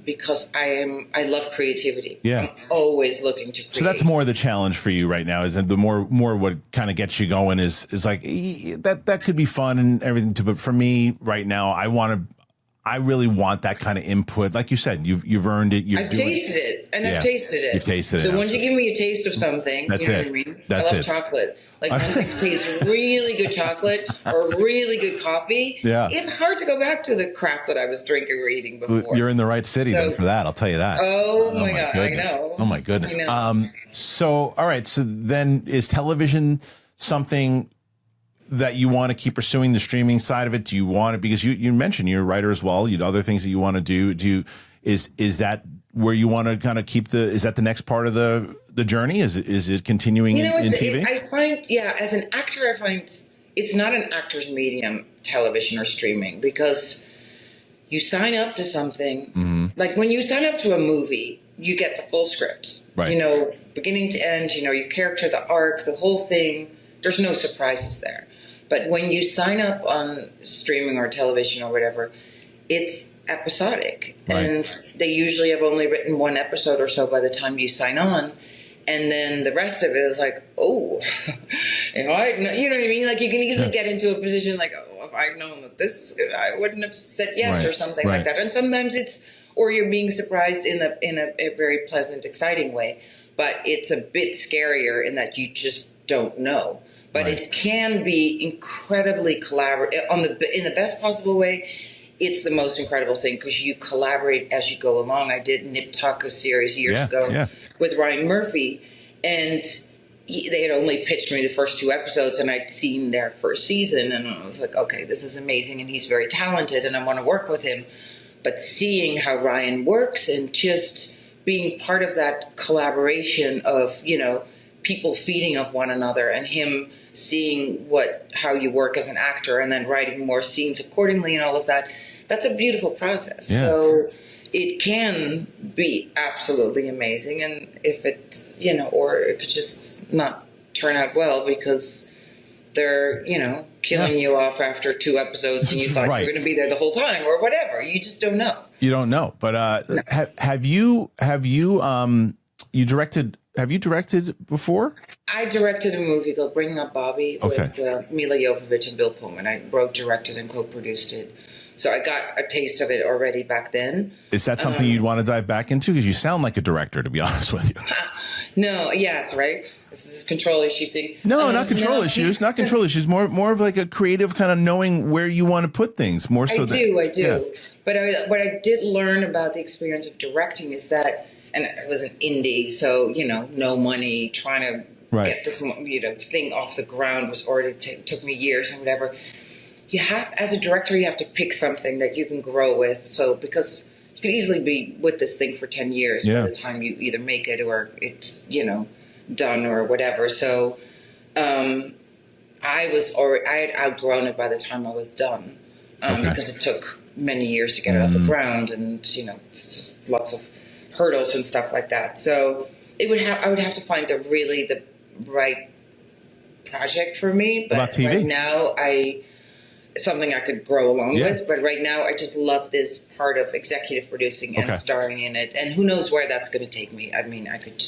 because I love creativity. Yeah. I'm always looking to create. So that's more the challenge for you right now, is that the more what kind of gets you going is like that could be fun and everything too, but for me right now, I really want that kind of input. Like you said, you've earned it. I've tasted it, and I've tasted it. You've tasted it. So once you give me a taste of something, that's you know it. what I mean? That's I love chocolate. Like once I taste really good chocolate or really good coffee, it's hard to go back to the crap that I was drinking or eating before. You're in the right city then for that. I'll tell you that. Oh my God, goodness. I know. Oh my goodness. I know. So all right. So then, is television something that you want to keep pursuing, the streaming side of it? Do you want to, because you mentioned you're a writer as well, other things that you want to do. Is that where you want to kind of keep is that the next part of the journey? Is it continuing in TV? I find, as an actor, I find it's not an actor's medium, television or streaming, because you sign up to something, like when you sign up to a movie, you get the full script, right? Beginning to end, your character, the arc, the whole thing, there's no surprises there. But when you sign up on streaming or television or whatever, it's episodic. Right. And they usually have only written one episode or so by the time you sign on. And then the rest of it is like, you know what I mean? Like you can easily get into a position like, if I'd known that this was good, I wouldn't have said yes or something like that. And sometimes or you're being surprised in a very pleasant, exciting way. But it's a bit scarier in that you just don't know. But it can be incredibly collaborative in the best possible way. It's the most incredible thing because you collaborate as you go along. I did Nip Tuck, a series years ago with Ryan Murphy, and they had only pitched me the first 2 episodes, and I'd seen their first season, and I was like, okay, this is amazing, and he's very talented, and I want to work with him. But seeing how Ryan works and just being part of that collaboration of, people feeding off one another and him seeing how you work as an actor and then writing more scenes accordingly and all of that, that's a beautiful process. Yeah. So it can be absolutely amazing. And if it's, or it could just not turn out well because they're, killing you off after 2 episodes and you thought you were going to be there the whole time or whatever. You just don't know. You don't know. But have you directed... Have you directed before? I directed a movie called Bringing Up Bobby with Mila Jovovich and Bill Pullman. I wrote, directed, and co-produced it. So I got a taste of it already back then. Is that something you'd want to dive back into? Because you sound like a director, to be honest with you. No, yes, right? This is control issue thing. No, not control issues. Not control issues. More of like a creative kind of knowing where you want to put things. More so. I do. Yeah. But what I did learn about the experience of directing is that, and it was an indie, so, no money, trying to get this, thing off the ground was already took me years and whatever. As a director, you have to pick something that you can grow with. So, because you could easily be with this thing for 10 years by the time you either make it or it's, done or whatever. So, I had outgrown it by the time I was done, because it took many years to get it off the ground and, it's just lots of hurdles and stuff like that. So I would have to find the right project for me. But about TV? Right now, something I could grow along with. But right now, I just love this part of executive producing and starring in it. And who knows where that's going to take me. I mean, I could,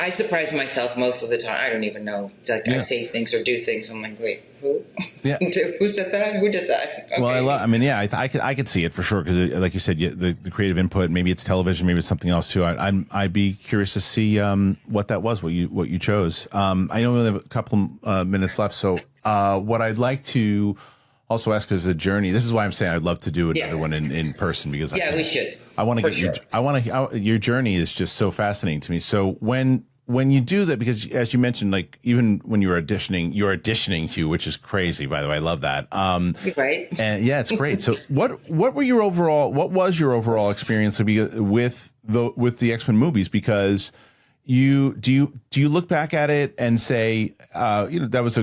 I surprise myself most of the time. I don't even know. Like I say things or do things. I'm like, wait, who? Yeah. Who said that? Who did that? Okay. Well, I could see it for sure because, like you said, the creative input. Maybe it's television. Maybe it's something else too. I'd be curious to see what that was. What you chose. I know we only have a couple minutes left. So what I'd like to also ask is the journey. This is why I'm saying I'd love to do another one in person because we should. I want to get your journey is just so fascinating to me. So when you do that, because as you mentioned, like even when you're auditioning, Hugh, which is crazy, by the way, I love that. Right. And it's great. So what was your overall experience with the X-Men movies? Because you look back at it and say, that was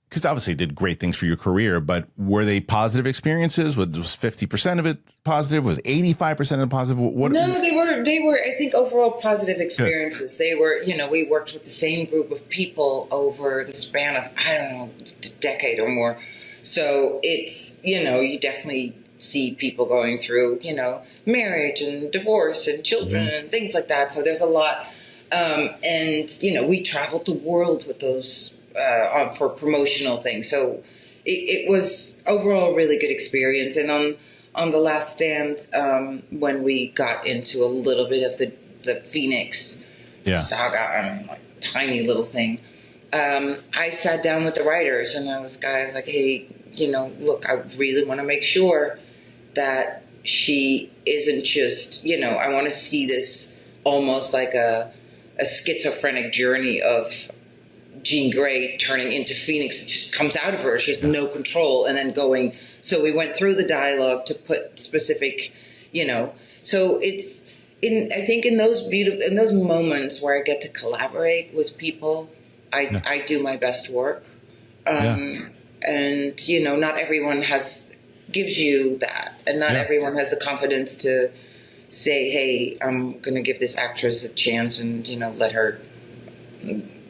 because obviously it did great things for your career, but were they positive experiences? Was 50% of it positive? Was 85% of it positive? No, they were, I think, overall positive experiences. Good. They were, we worked with the same group of people over the span of, I don't know, a decade or more. So it's, you definitely see people going through, marriage and divorce and children and things like that. So there's a lot. And we traveled the world with those for promotional things. So it was overall a really good experience. And on The Last Stand, when we got into a little bit of the Phoenix saga, like tiny little thing, I sat down with the writers and I was like, hey, look, I really want to make sure that she isn't just, I want to see this almost like a schizophrenic journey of Jean Grey turning into Phoenix. It just comes out of her. She has no control and then going. So we went through the dialogue to put specific, so it's I think in those moments where I get to collaborate with people, I do my best work. And, not everyone gives you that, and not everyone has the confidence to say, hey, I'm going to give this actress a chance and, let her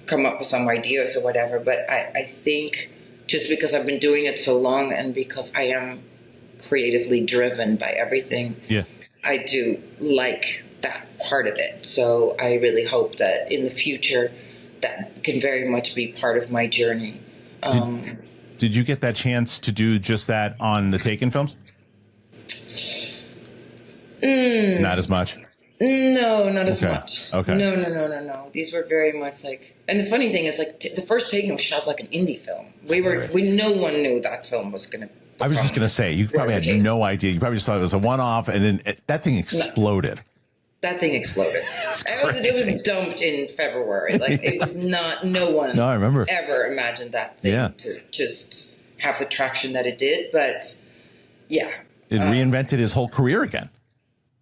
come up with some ideas or whatever. But I think just because I've been doing it so long and because I am creatively driven by everything, I do like that part of it. So I really hope that in the future that can very much be part of my journey. Did you get that chance to do just that on the Taken films? Not as much. No, not as much. Okay. No. These were very much like, and the funny thing is, like, the first Taken was shot like an indie film. No one knew that film was going to. I was just going to say, you probably had no idea. You probably just thought it was a one-off, and then that thing exploded. That thing exploded. It was dumped in February. Like, it was not. No one. No, I remember. Ever imagined that thing to just have the traction that it did, but yeah, it reinvented his whole career again.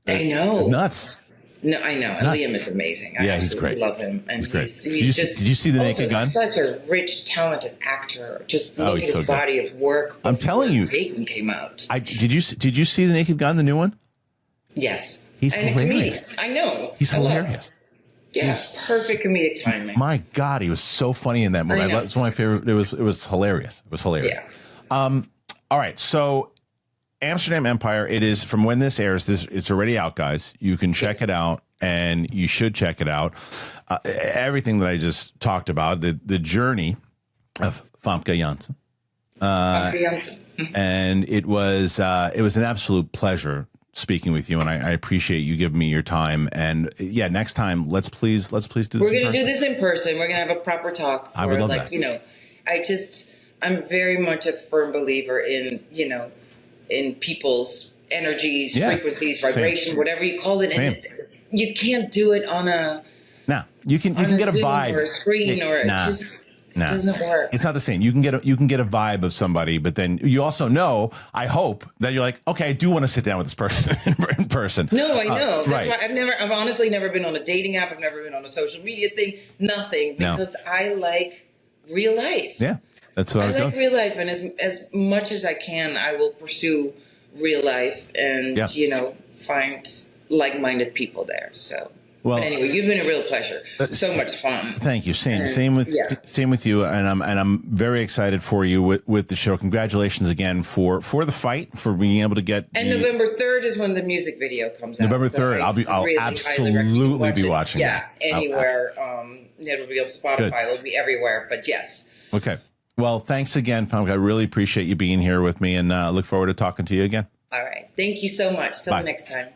I know. Nuts. No, I know. And Liam is amazing. I he's great. love him. And he's great. Did you see The Naked Gun? Such a rich, talented actor. Just look at his body of work. I'm telling you. Taken came out. Did you see The Naked Gun, the new one? Yes. He's hilarious. I know. He's hilarious. Yeah, perfect comedic timing. My God, he was so funny in that movie. It's one of my favorite. It was hilarious. It was hilarious. Yeah. All right, so Amsterdam Empire. It is from when this airs. It's already out, guys. You can check it out, and you should check it out. Everything that I just talked about, the journey of Famke Janssen. And it was an absolute pleasure speaking with you, and I appreciate you giving me your time. And next time, let's please do this. We're going to do this in person. We're going to have a proper talk. I would love that. I'm very much a firm believer in, in people's energies, frequencies, vibration, whatever you call it. Same. And you can't do it on a you can get a Zoom vibe or a screen or it doesn't work. It's not the same. You can get a vibe of somebody, but then you also know, I hope, that you're like, okay, I do want to sit down with this person in person. No, I know. That's right. why I've honestly never been on a dating app. I've never been on a social media thing. Nothing, because I like real life. Yeah, that's what I like real life, and as much as I can, I will pursue real life and find like-minded people there. So. Well, but anyway, you've been a real pleasure. So much fun. Thank you. Same with you. And I'm very excited for you with the show. Congratulations again for the fight, for being able to get. And November 3rd is when the music video comes out. November 3rd. I'll really absolutely be watching. Yeah, anywhere. It'll be on Spotify. Good. It'll be everywhere. But yes. Okay. Well, thanks again, Famke. I really appreciate you being here with me, and look forward to talking to you again. All right. Thank you so much. Till the next time.